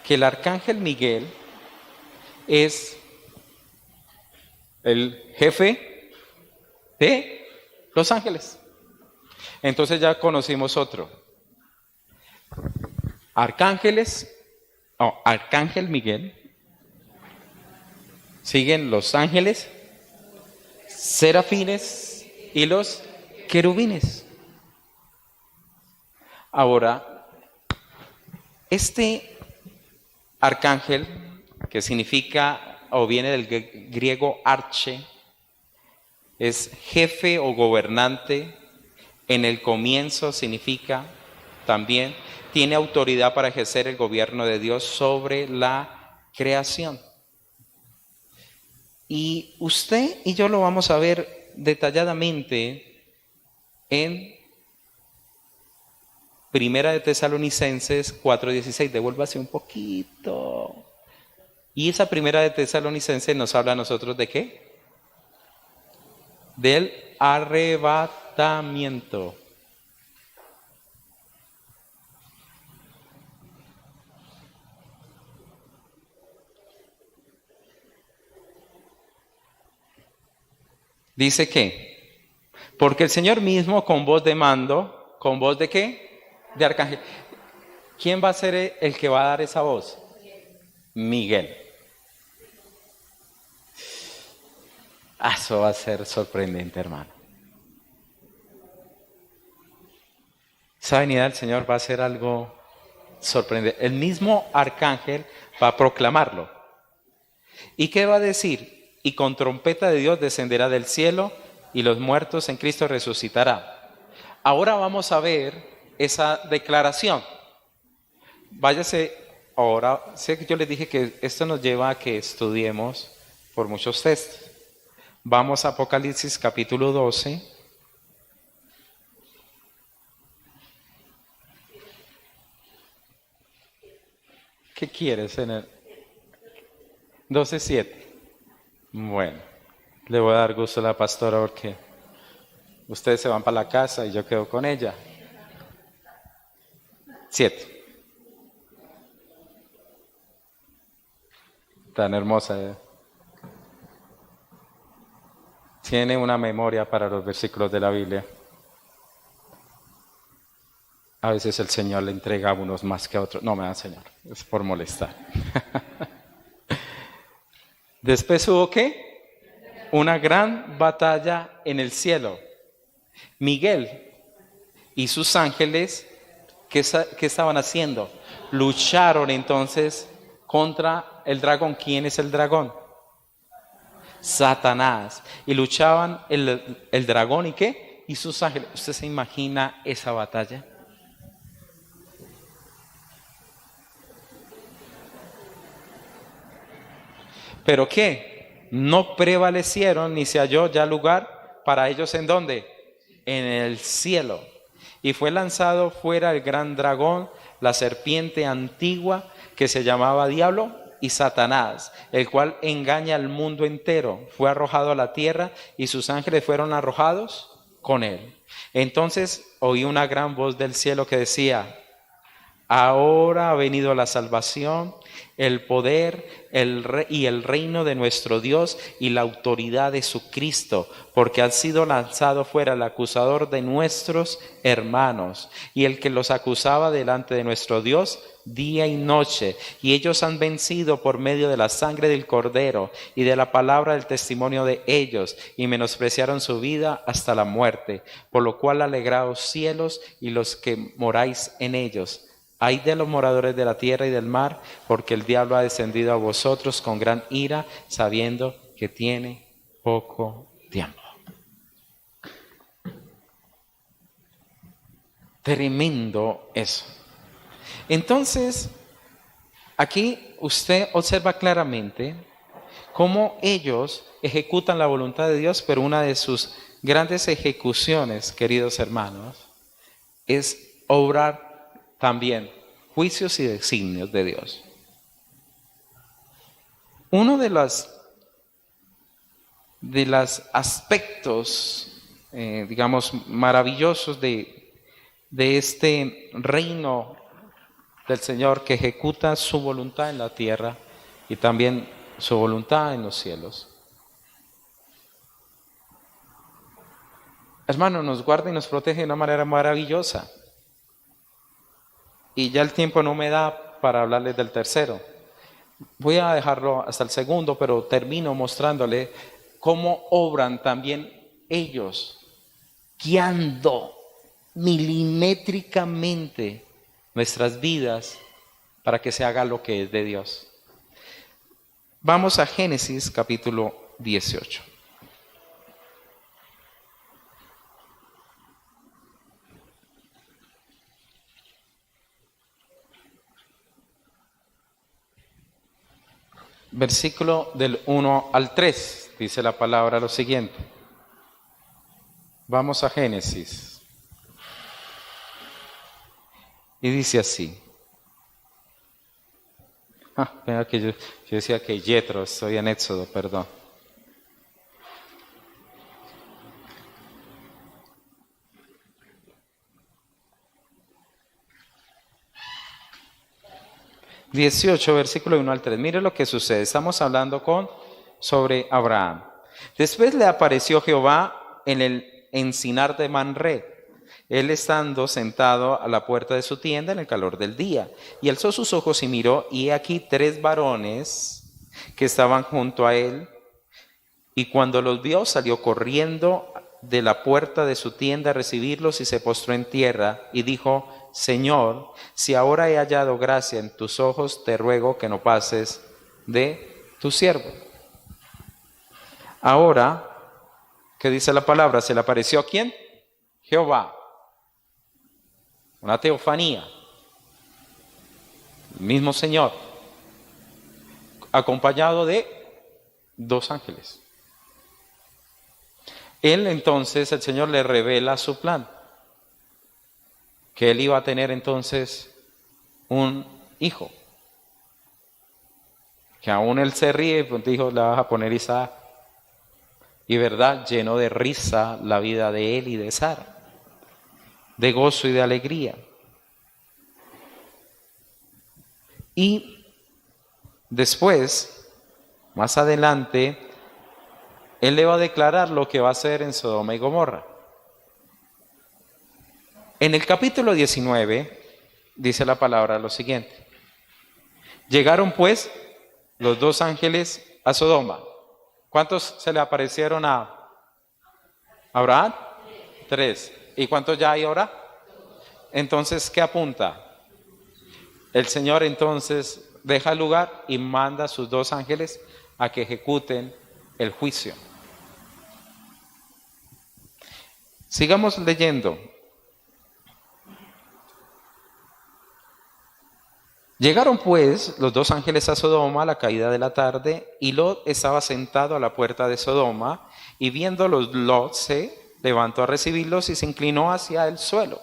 que el arcángel Miguel es el jefe de los ángeles. Entonces ya conocimos otro. Arcángel Miguel. Siguen los ángeles, serafines y los querubines. Ahora, este arcángel, que significa o viene del griego arche, es jefe o gobernante. En el comienzo significa también, tiene autoridad para ejercer el gobierno de Dios sobre la creación. Y usted y yo lo vamos a ver detalladamente en Primera de Tesalonicenses 4:16. Devuélvase un poquito. Y esa Primera de Tesalonicenses nos habla a nosotros ¿de qué? Del arrebatamiento. Dice que, porque el Señor mismo con voz de mando, ¿con voz de qué? De arcángel. ¿Quién va a ser el que va a dar esa voz? Miguel. Eso va a ser sorprendente, hermano. Esa venida del Señor va a ser algo sorprendente. El mismo arcángel va a proclamarlo. ¿Y qué va a decir? Y con trompeta de Dios descenderá del cielo y los muertos en Cristo resucitará. Ahora vamos a ver esa declaración. Váyase ahora. Sé que yo les dije que esto nos lleva a que estudiemos por muchos textos. Vamos a Apocalipsis capítulo 12. ¿Qué quieres en el 12:7? Bueno, le voy a dar gusto a la pastora porque ustedes se van para la casa y yo quedo con ella. 7. Tan hermosa. Tiene una memoria para los versículos de la Biblia. A veces el Señor le entrega a unos más que a otros. No me da, Señor, es por molestar. Después hubo ¿qué? Una gran batalla en el cielo. Miguel y sus ángeles, ¿qué estaban haciendo? Lucharon entonces contra el dragón. ¿Quién es el dragón? Satanás. Y luchaban el dragón y ¿qué? Y sus ángeles. ¿Usted se imagina esa batalla? ¿Pero qué? No prevalecieron ni se halló ya lugar para ellos ¿en dónde? En el cielo. Y fue lanzado fuera el gran dragón, la serpiente antigua que se llamaba Diablo y Satanás, el cual engaña al mundo entero. Fue arrojado a la tierra y sus ángeles fueron arrojados con él. Entonces oí una gran voz del cielo que decía: ahora ha venido la salvación, el poder y el reino de nuestro Dios y la autoridad de su Cristo, porque ha sido lanzado fuera el acusador de nuestros hermanos y el que los acusaba delante de nuestro Dios día y noche. Y ellos han vencido por medio de la sangre del Cordero y de la palabra del testimonio de ellos, y menospreciaron su vida hasta la muerte. Por lo cual alegraos cielos y los que moráis en ellos. Ay de los moradores de la tierra y del mar, porque el diablo ha descendido a vosotros con gran ira, sabiendo que tiene poco tiempo. Tremendo eso. Entonces, aquí usted observa claramente cómo ellos ejecutan la voluntad de Dios, pero una de sus grandes ejecuciones, queridos hermanos, es obrar también juicios y designios de Dios. Uno de los aspectos, digamos, maravillosos de este reino del Señor que ejecuta su voluntad en la tierra y también su voluntad en los cielos. Hermano, nos guarda y nos protege de una manera maravillosa. Y ya el tiempo no me da para hablarles del tercero. Voy a dejarlo hasta el segundo, pero termino mostrándole cómo obran también ellos, guiando milimétricamente nuestras vidas para que se haga lo que es de Dios. Vamos a Génesis capítulo 18. Versículo del 1 al 3, dice la palabra lo siguiente. Vamos a Génesis. Y dice así. Venga que yo decía que Yetro, estoy en Éxodo, perdón. (18) versículo 1 al 3. Mire lo que sucede. Estamos hablando sobre Abraham. Después le apareció Jehová en el encinar de Manré, él estando sentado a la puerta de su tienda en el calor del día. Y alzó sus ojos y miró, y he aquí 3 varones que estaban junto a él. Y cuando los vio, salió corriendo de la puerta de su tienda a recibirlos y se postró en tierra y dijo: Señor, si ahora he hallado gracia en tus ojos, te ruego que no pases de tu siervo. Ahora, ¿qué dice la palabra? ¿Se le apareció a quién? Jehová. Una teofanía. El mismo Señor, acompañado de 2 ángeles. Él entonces, el Señor le revela su plan, que él iba a tener entonces un hijo, que aún él se ríe, pues dijo: le vas a poner Isaac. Y verdad, llenó de risa la vida de él y de Sara, de gozo y de alegría. Y después, más adelante, él le va a declarar lo que va a hacer en Sodoma y Gomorra. En el capítulo 19 dice la palabra lo siguiente: llegaron pues los 2 ángeles a Sodoma. ¿Cuántos se le aparecieron a Abraham? 3. ¿Y cuántos ya hay ahora? Entonces, ¿qué apunta? El Señor entonces deja el lugar y manda a sus 2 ángeles a que ejecuten el juicio. Sigamos leyendo. Llegaron pues los 2 ángeles a Sodoma a la caída de la tarde, y Lot estaba sentado a la puerta de Sodoma, y viéndolos Lot se levantó a recibirlos y se inclinó hacia el suelo.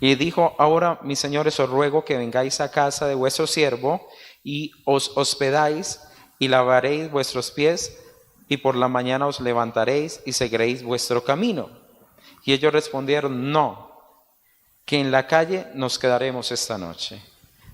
Y dijo: ahora, mis señores, os ruego que vengáis a casa de vuestro siervo y os hospedáis y lavaréis vuestros pies, y por la mañana os levantaréis y seguiréis vuestro camino. Y ellos respondieron: no, que en la calle nos quedaremos esta noche.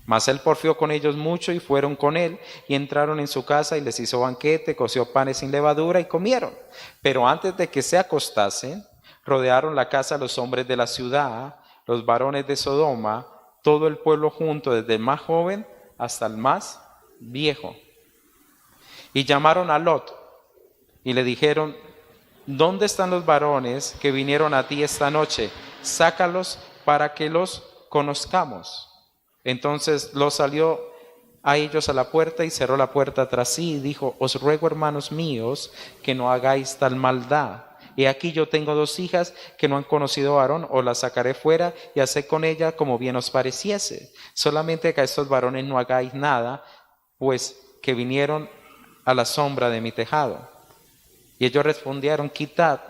Mas él porfió con ellos mucho y fueron con él y entraron en su casa y les hizo banquete, coció panes sin levadura y comieron. Pero antes de que se acostasen, rodearon la casa los hombres de la ciudad, los varones de Sodoma, todo el pueblo junto, desde el más joven hasta el más viejo. Y llamaron a Lot y le dijeron: ¿dónde están los varones que vinieron a ti esta noche? Sácalos para que los conozcamos. Entonces Lot salió a ellos a la puerta y cerró la puerta tras sí y dijo: os ruego, hermanos míos, que no hagáis tal maldad. He aquí yo tengo 2 hijas que no han conocido varón, os las sacaré fuera y haced con ellas como bien os pareciese. Solamente que a estos varones no hagáis nada, pues que vinieron a la sombra de mi tejado. Y ellos respondieron: quitad.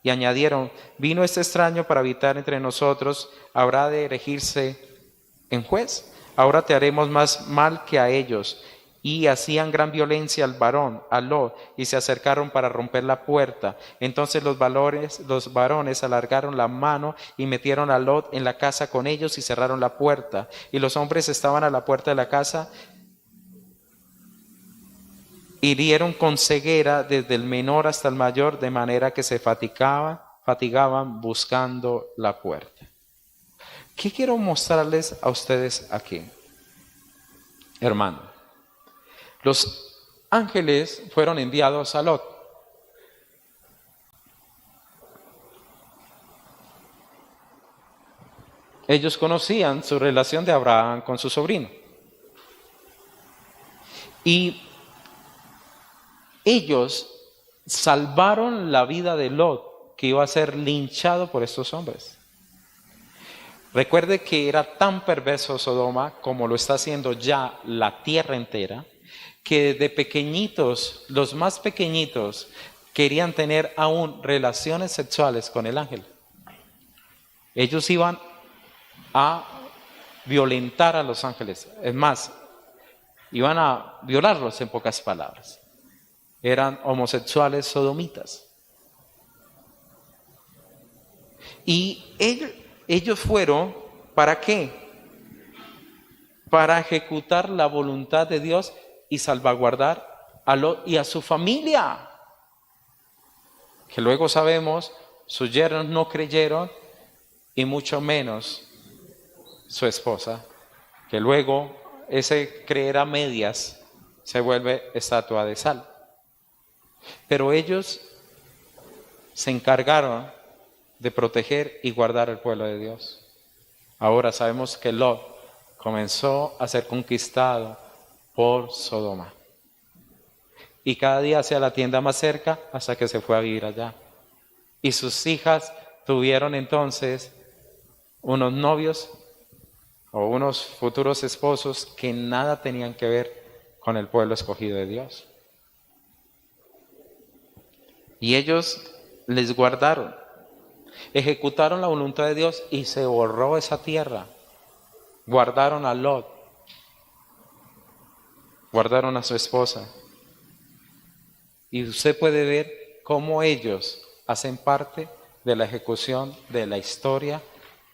Y añadieron: vino este extraño para habitar entre nosotros, habrá de erigirse en juez. Ahora te haremos más mal que a ellos. Y hacían gran violencia al varón, a Lot, y se acercaron para romper la puerta. Entonces los varones alargaron la mano y metieron a Lot en la casa con ellos y cerraron la puerta. Y los hombres estaban a la puerta de la casa, hirieron con ceguera desde el menor hasta el mayor, de manera que se fatigaban buscando la puerta. ¿Qué quiero mostrarles a ustedes aquí, hermano? Los ángeles fueron enviados a Lot. Ellos conocían su relación de Abraham con su sobrino. Y ellos salvaron la vida de Lot, que iba a ser linchado por estos hombres. Recuerde que era tan perverso Sodoma, como lo está haciendo ya la tierra entera, que de pequeñitos, los más pequeñitos, querían tener aún relaciones sexuales con el ángel. Ellos iban a violentar a los ángeles. Es más, iban a violarlos, en pocas palabras. Eran homosexuales sodomitas. Y ellos fueron, ¿para qué? Para ejecutar la voluntad de Dios y salvaguardar a Lot y a su familia. que luego sabemos sus yernos no creyeron y mucho menos su esposa, que luego ese creer a medias se vuelve estatua de sal. Pero ellos se encargaron de proteger y guardar el pueblo de Dios. Ahora sabemos que Lot comenzó a ser conquistado por Sodoma. Y cada día hacía la tienda más cerca hasta que se fue a vivir allá. Y sus hijas tuvieron entonces unos novios o unos futuros esposos que nada tenían que ver con el pueblo escogido de Dios. Y ellos les guardaron, ejecutaron la voluntad de Dios y se borró esa tierra. Guardaron a Lot, guardaron a su esposa. Y usted puede ver cómo ellos hacen parte de la ejecución de la historia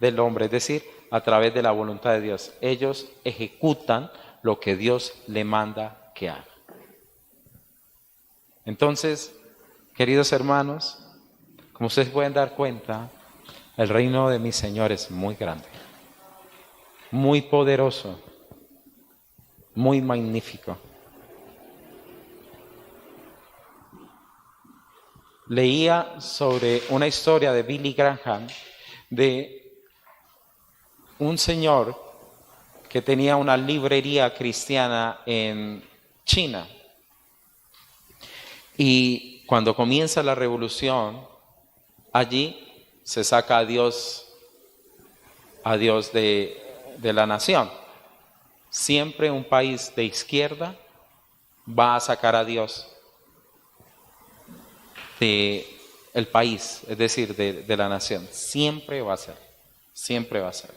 del hombre, es decir, a través de la voluntad de Dios. Ellos ejecutan lo que Dios le manda que haga. Entonces, queridos hermanos, como ustedes pueden dar cuenta, el reino de mi Señor es muy grande, muy poderoso, muy magnífico. Leía sobre una historia de Billy Graham, de un señor que tenía una librería cristiana en China. Y cuando comienza la revolución, allí se saca a Dios de la nación. Siempre un país de izquierda va a sacar a Dios del país, es decir, de la nación. Siempre va a ser, siempre va a ser.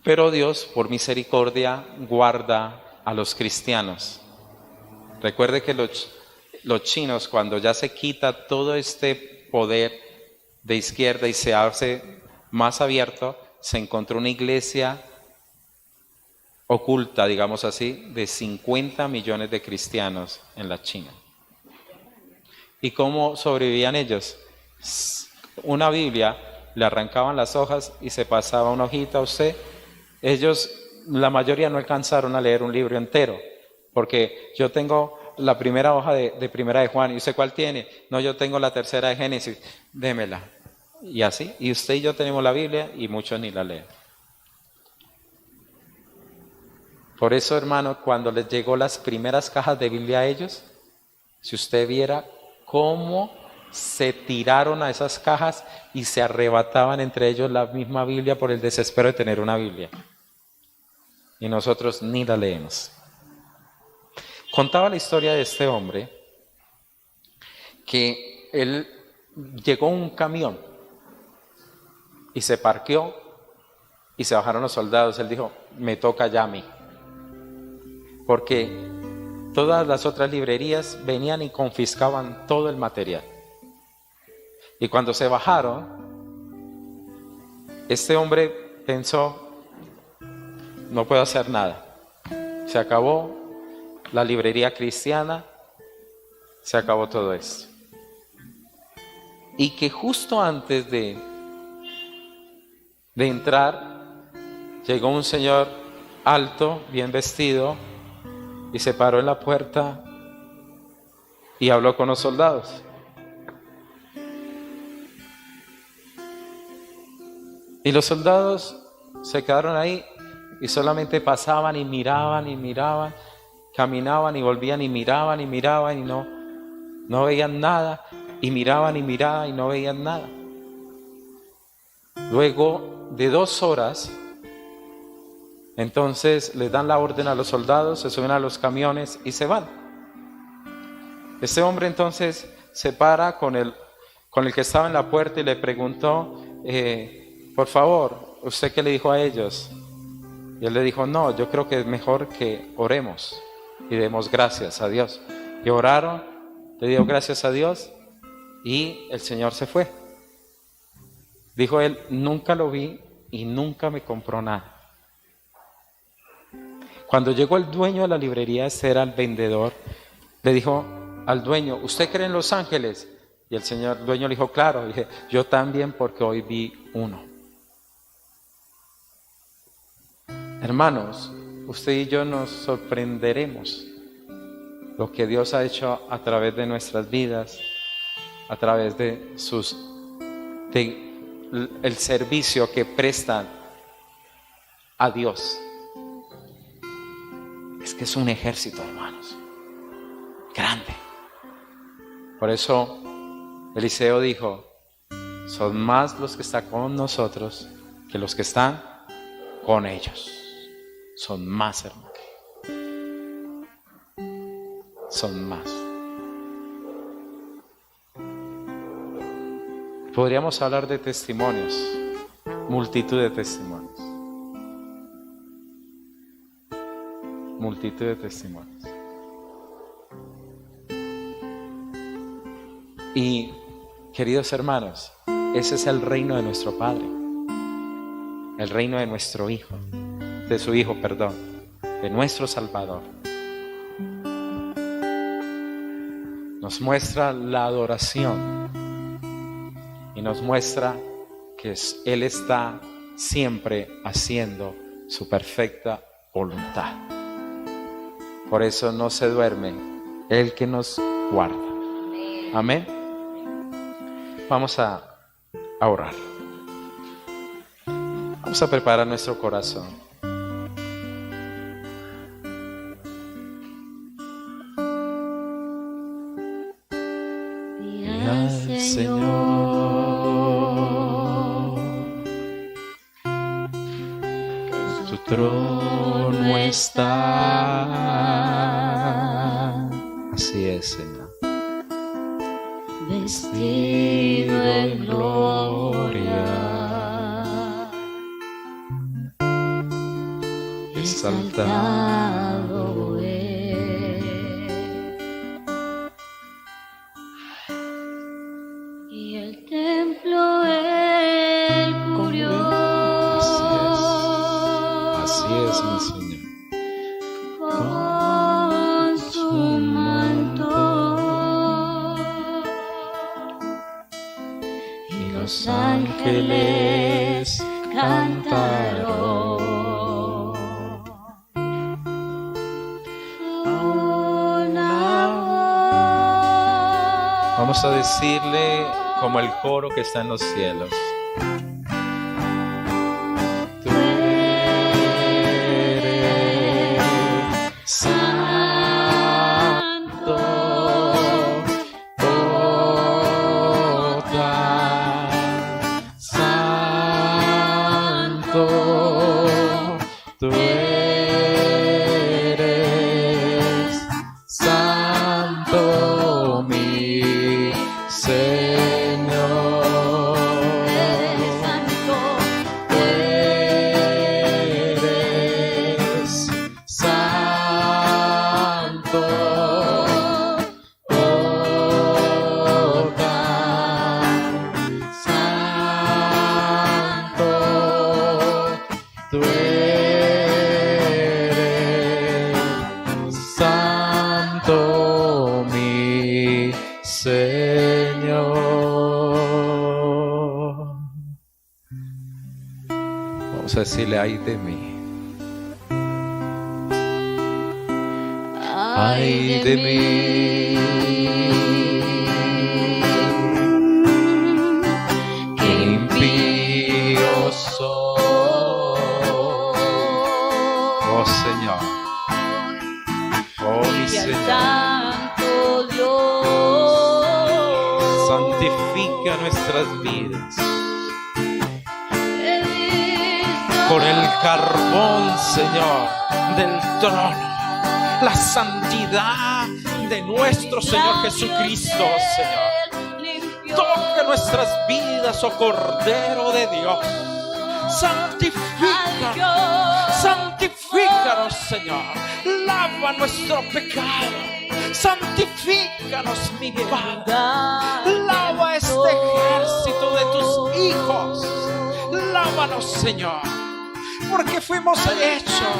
Pero Dios, por misericordia, guarda a los cristianos. Recuerde que los chinos, cuando ya se quita todo este poder de izquierda y se hace más abierto, se encontró una iglesia oculta, digamos así, de 50 millones de cristianos en la China. ¿Y cómo sobrevivían ellos? Una Biblia, le arrancaban las hojas y se pasaba una hojita a usted. Ellos, la mayoría no alcanzaron a leer un libro entero, porque yo tengo la primera hoja de Primera de Juan, ¿y usted cuál tiene? No, yo tengo la tercera de Génesis, démela. Y así, y usted y yo tenemos la Biblia y muchos ni la leen. Por eso, hermano, cuando les llegó las primeras cajas de Biblia a ellos, si usted viera cómo se tiraron a esas cajas y se arrebataban entre ellos la misma Biblia por el desespero de tener una Biblia. Y nosotros ni la leemos. Contaba la historia de este hombre que él llegó un camión y se parqueó y se bajaron los soldados. Él dijo, me toca ya a mí. Porque todas las otras librerías venían y confiscaban todo el material. Y cuando se bajaron, este hombre pensó, no puedo hacer nada. Se acabó la librería cristiana, se acabó todo esto. Y que justo antes de entrar, llegó un señor alto, bien vestido, y se paró en la puerta y habló con los soldados. Y los soldados se quedaron ahí y solamente pasaban y miraban, caminaban y volvían y miraban y no veían nada, y miraban y no veían nada. Luego de 2 horas, entonces les dan la orden a los soldados, se suben a los camiones y se van. Este hombre entonces se para con el que estaba en la puerta y le preguntó, por favor, ¿usted qué le dijo a ellos? Y él le dijo, no, yo creo que es mejor que oremos y demos gracias a Dios. Y oraron, le dio gracias a Dios y el Señor se fue. Dijo él, nunca lo vi y nunca me compró nada. Cuando llegó el dueño de la librería, ese era el vendedor, le dijo al dueño, ¿usted cree en los ángeles? Y el dueño le dijo, claro. Y dije, yo también, porque hoy vi uno. Hermanos, usted y yo nos sorprenderemos lo que Dios ha hecho a través de nuestras vidas, a través de el servicio que prestan a Dios. Es que es un ejército, hermanos, grande. Por eso Eliseo dijo, son más los que están con nosotros que los que están con ellos. Son más, hermanos. Son más. Podríamos hablar de testimonios, multitud de testimonios. Multitud de testimonios. Y, queridos hermanos, ese es el reino de nuestro Padre, el reino de nuestro Hijo, de su Hijo, perdón, de nuestro Salvador. Nos muestra la adoración y nos muestra que Él está siempre haciendo su perfecta voluntad. Por eso no se duerme el que nos guarda. Amén. Vamos a orar. Vamos a preparar nuestro corazón. Y al Señor, que su trono está. Así es, Señor. Vestido en gloria, exaltado es, y el templo él cubrió. Así es, mi Señor. Con su manto, y los ángeles cantaron una voz. Vamos a decirle como el coro que está en los cielos. Tú eres santo, oh, tan santo. Tú eres santo, mi Señor. Eres santo, Tú eres santo, oh, tan santo. Tú eres santo, mi Señor. Vamos a decirle, ay de mí, ay de mí, que impío soy. Oh Señor, oh mi y al Señor, santo Dios santifica nuestras vidas he visto con el carbón, Señor, del trono, la santidad de nuestro Señor Jesucristo, Señor. limpio. Toca nuestras vidas, oh Cordero de Dios. Santifícanos, santifícanos, Señor. Lava nuestro pecado. Santifícanos, mi Padre. Lava este ejército de tus hijos. Lávanos, Señor, porque fuimos hechos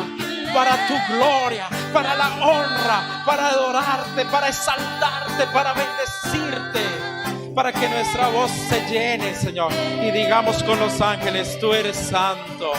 para tu gloria, para la honra, para adorarte, para exaltarte, para bendecirte, para que nuestra voz se llene, Señor, y digamos con los ángeles: tú eres santo,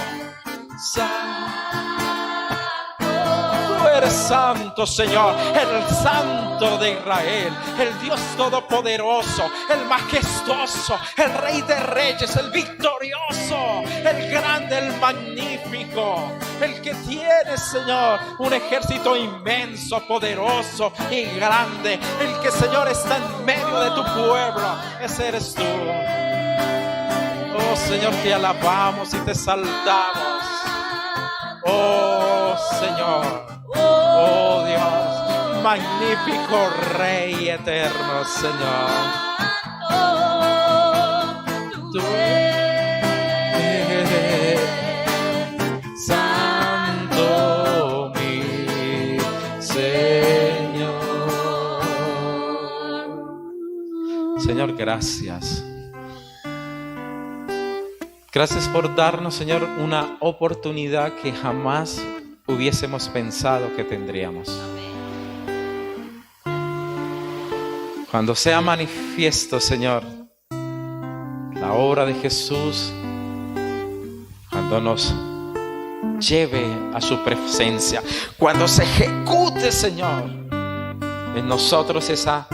tú eres santo, Señor, el santo de Israel, el Dios todopoderoso, el majestuoso, el Rey de reyes, el victorioso, el grande, el magnífico, el que tiene, Señor, un ejército inmenso, poderoso y grande, el que, Señor, está en medio de tu pueblo. Ese eres tú. Oh, Señor, te alabamos y te exaltamos. Oh, Señor. Oh, Dios, magnífico Rey eterno, Señor. Tú eres santo, mi Señor. Señor, gracias. Gracias por darnos, Señor, una oportunidad que jamás hubiésemos pensado que tendríamos. Cuando sea manifiesto, Señor, la obra de Jesús, cuando nos lleve a su presencia, cuando se ejecute, Señor, en nosotros esa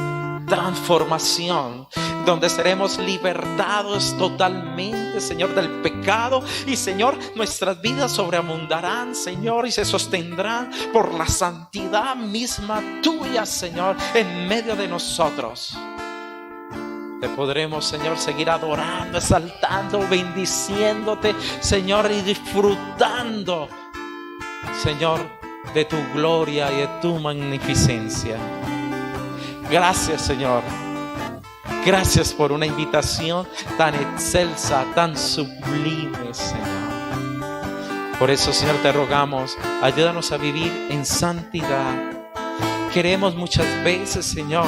transformación, donde seremos libertados totalmente, Señor, del pecado, y, Señor, nuestras vidas sobreabundarán, Señor, y se sostendrán por la santidad misma tuya, Señor, en medio de nosotros. Te podremos, Señor, seguir adorando, exaltando, bendiciéndote, Señor, y disfrutando, Señor, de tu gloria y de tu magnificencia. Gracias, Señor. Gracias por una invitación tan excelsa, tan sublime, Señor. Por eso, Señor, te rogamos, ayúdanos a vivir en santidad. Queremos muchas veces, Señor,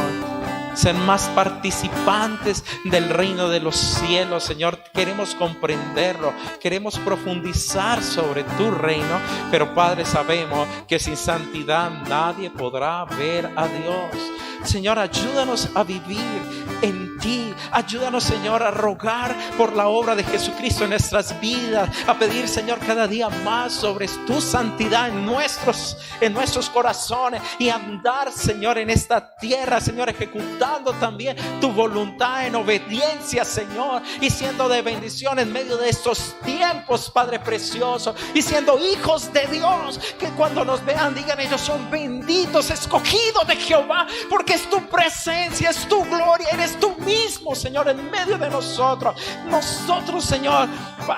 ser más participantes del reino de los cielos, Señor. Queremos comprenderlo, queremos profundizar sobre tu reino, pero, Padre, sabemos que sin santidad nadie podrá ver a Dios. Señor, ayúdanos a vivir en ti. Ayúdanos, Señor, a rogar por la obra de Jesucristo en nuestras vidas, a pedir, Señor, cada día más sobre tu santidad en nuestros corazones, y andar, Señor, en esta tierra, Señor, ejecutando también tu voluntad en obediencia, Señor, y siendo de bendición en medio de estos tiempos, Padre precioso, y siendo hijos de Dios, que cuando nos vean digan: ellos son benditos, escogidos de Jehová, porque es tu presencia, es tu gloria, eres tú mismo, Señor, en medio de nosotros. Nosotros, Señor,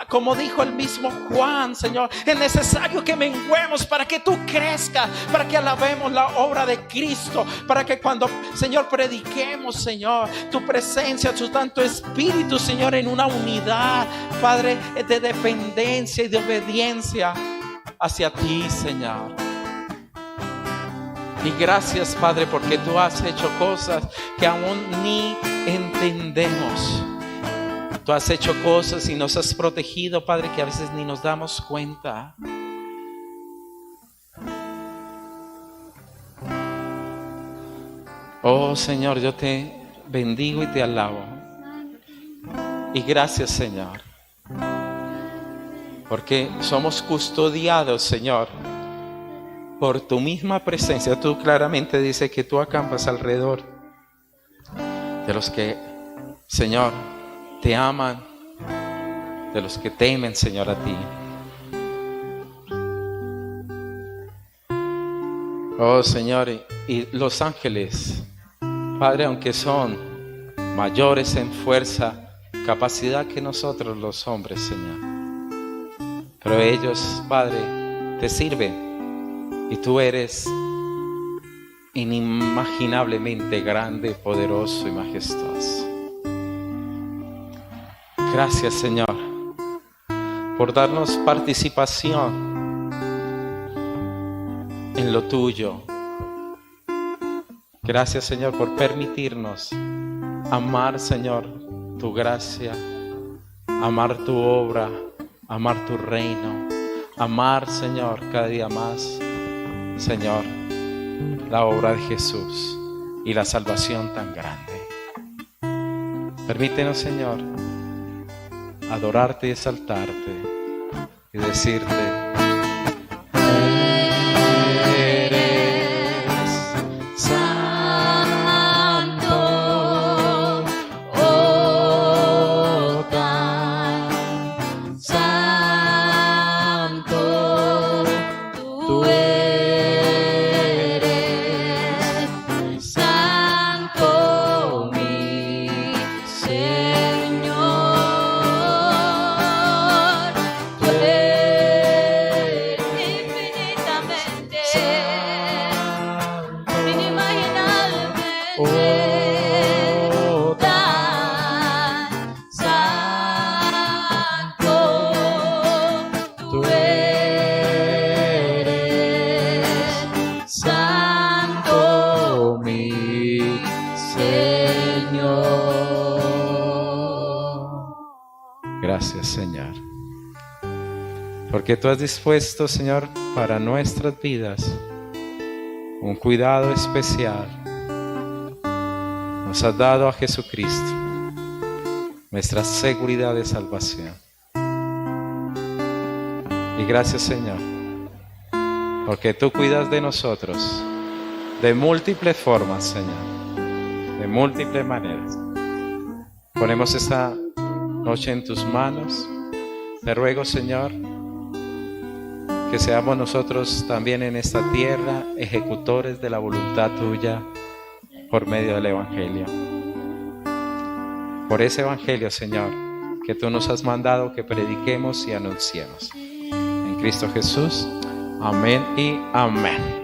como dijo el mismo Juan, Señor, es necesario que menguemos para que tú crezcas, para que alabemos la obra de Cristo, para que cuando, Señor, prediquemos, Señor, tu presencia, tu Santo Espíritu, Señor, en una unidad, Padre, de dependencia y de obediencia hacia ti, Señor. Y gracias, Padre, porque tú has hecho cosas que aún ni entendemos. Tú has hecho cosas y nos has protegido, Padre, que a veces ni nos damos cuenta. Oh, Señor, yo te bendigo y te alabo. Y gracias, Señor, porque somos custodiados, Señor, por tu misma presencia. Tú claramente dices que tú acampas alrededor de los que, Señor, te aman, de los que temen, Señor, a ti. Oh, Señor, y los ángeles, Padre, aunque son mayores en fuerza, capacidad que nosotros los hombres, Señor, pero ellos, Padre, te sirven. Y tú eres inimaginablemente grande, poderoso y majestuoso. Gracias, Señor, por darnos participación en lo tuyo. Gracias, Señor, por permitirnos amar, Señor, tu gracia, amar tu obra, amar tu reino, amar, Señor, cada día más, Señor, la obra de Jesús y la salvación tan grande. Permítenos, Señor, adorarte y exaltarte y decirte: Gracias, Señor, porque tú has dispuesto, Señor, para nuestras vidas un cuidado especial. Nos has dado a Jesucristo, nuestra seguridad de salvación. Y gracias, Señor, porque tú cuidas de nosotros de múltiples formas, Señor, de múltiples maneras. Ponemos esta noche en tus manos. Te ruego, Señor, que seamos nosotros también en esta tierra ejecutores de la voluntad tuya por medio del Evangelio. Por ese Evangelio, Señor, que tú nos has mandado que prediquemos y anunciemos. En Cristo Jesús. Amén y amén.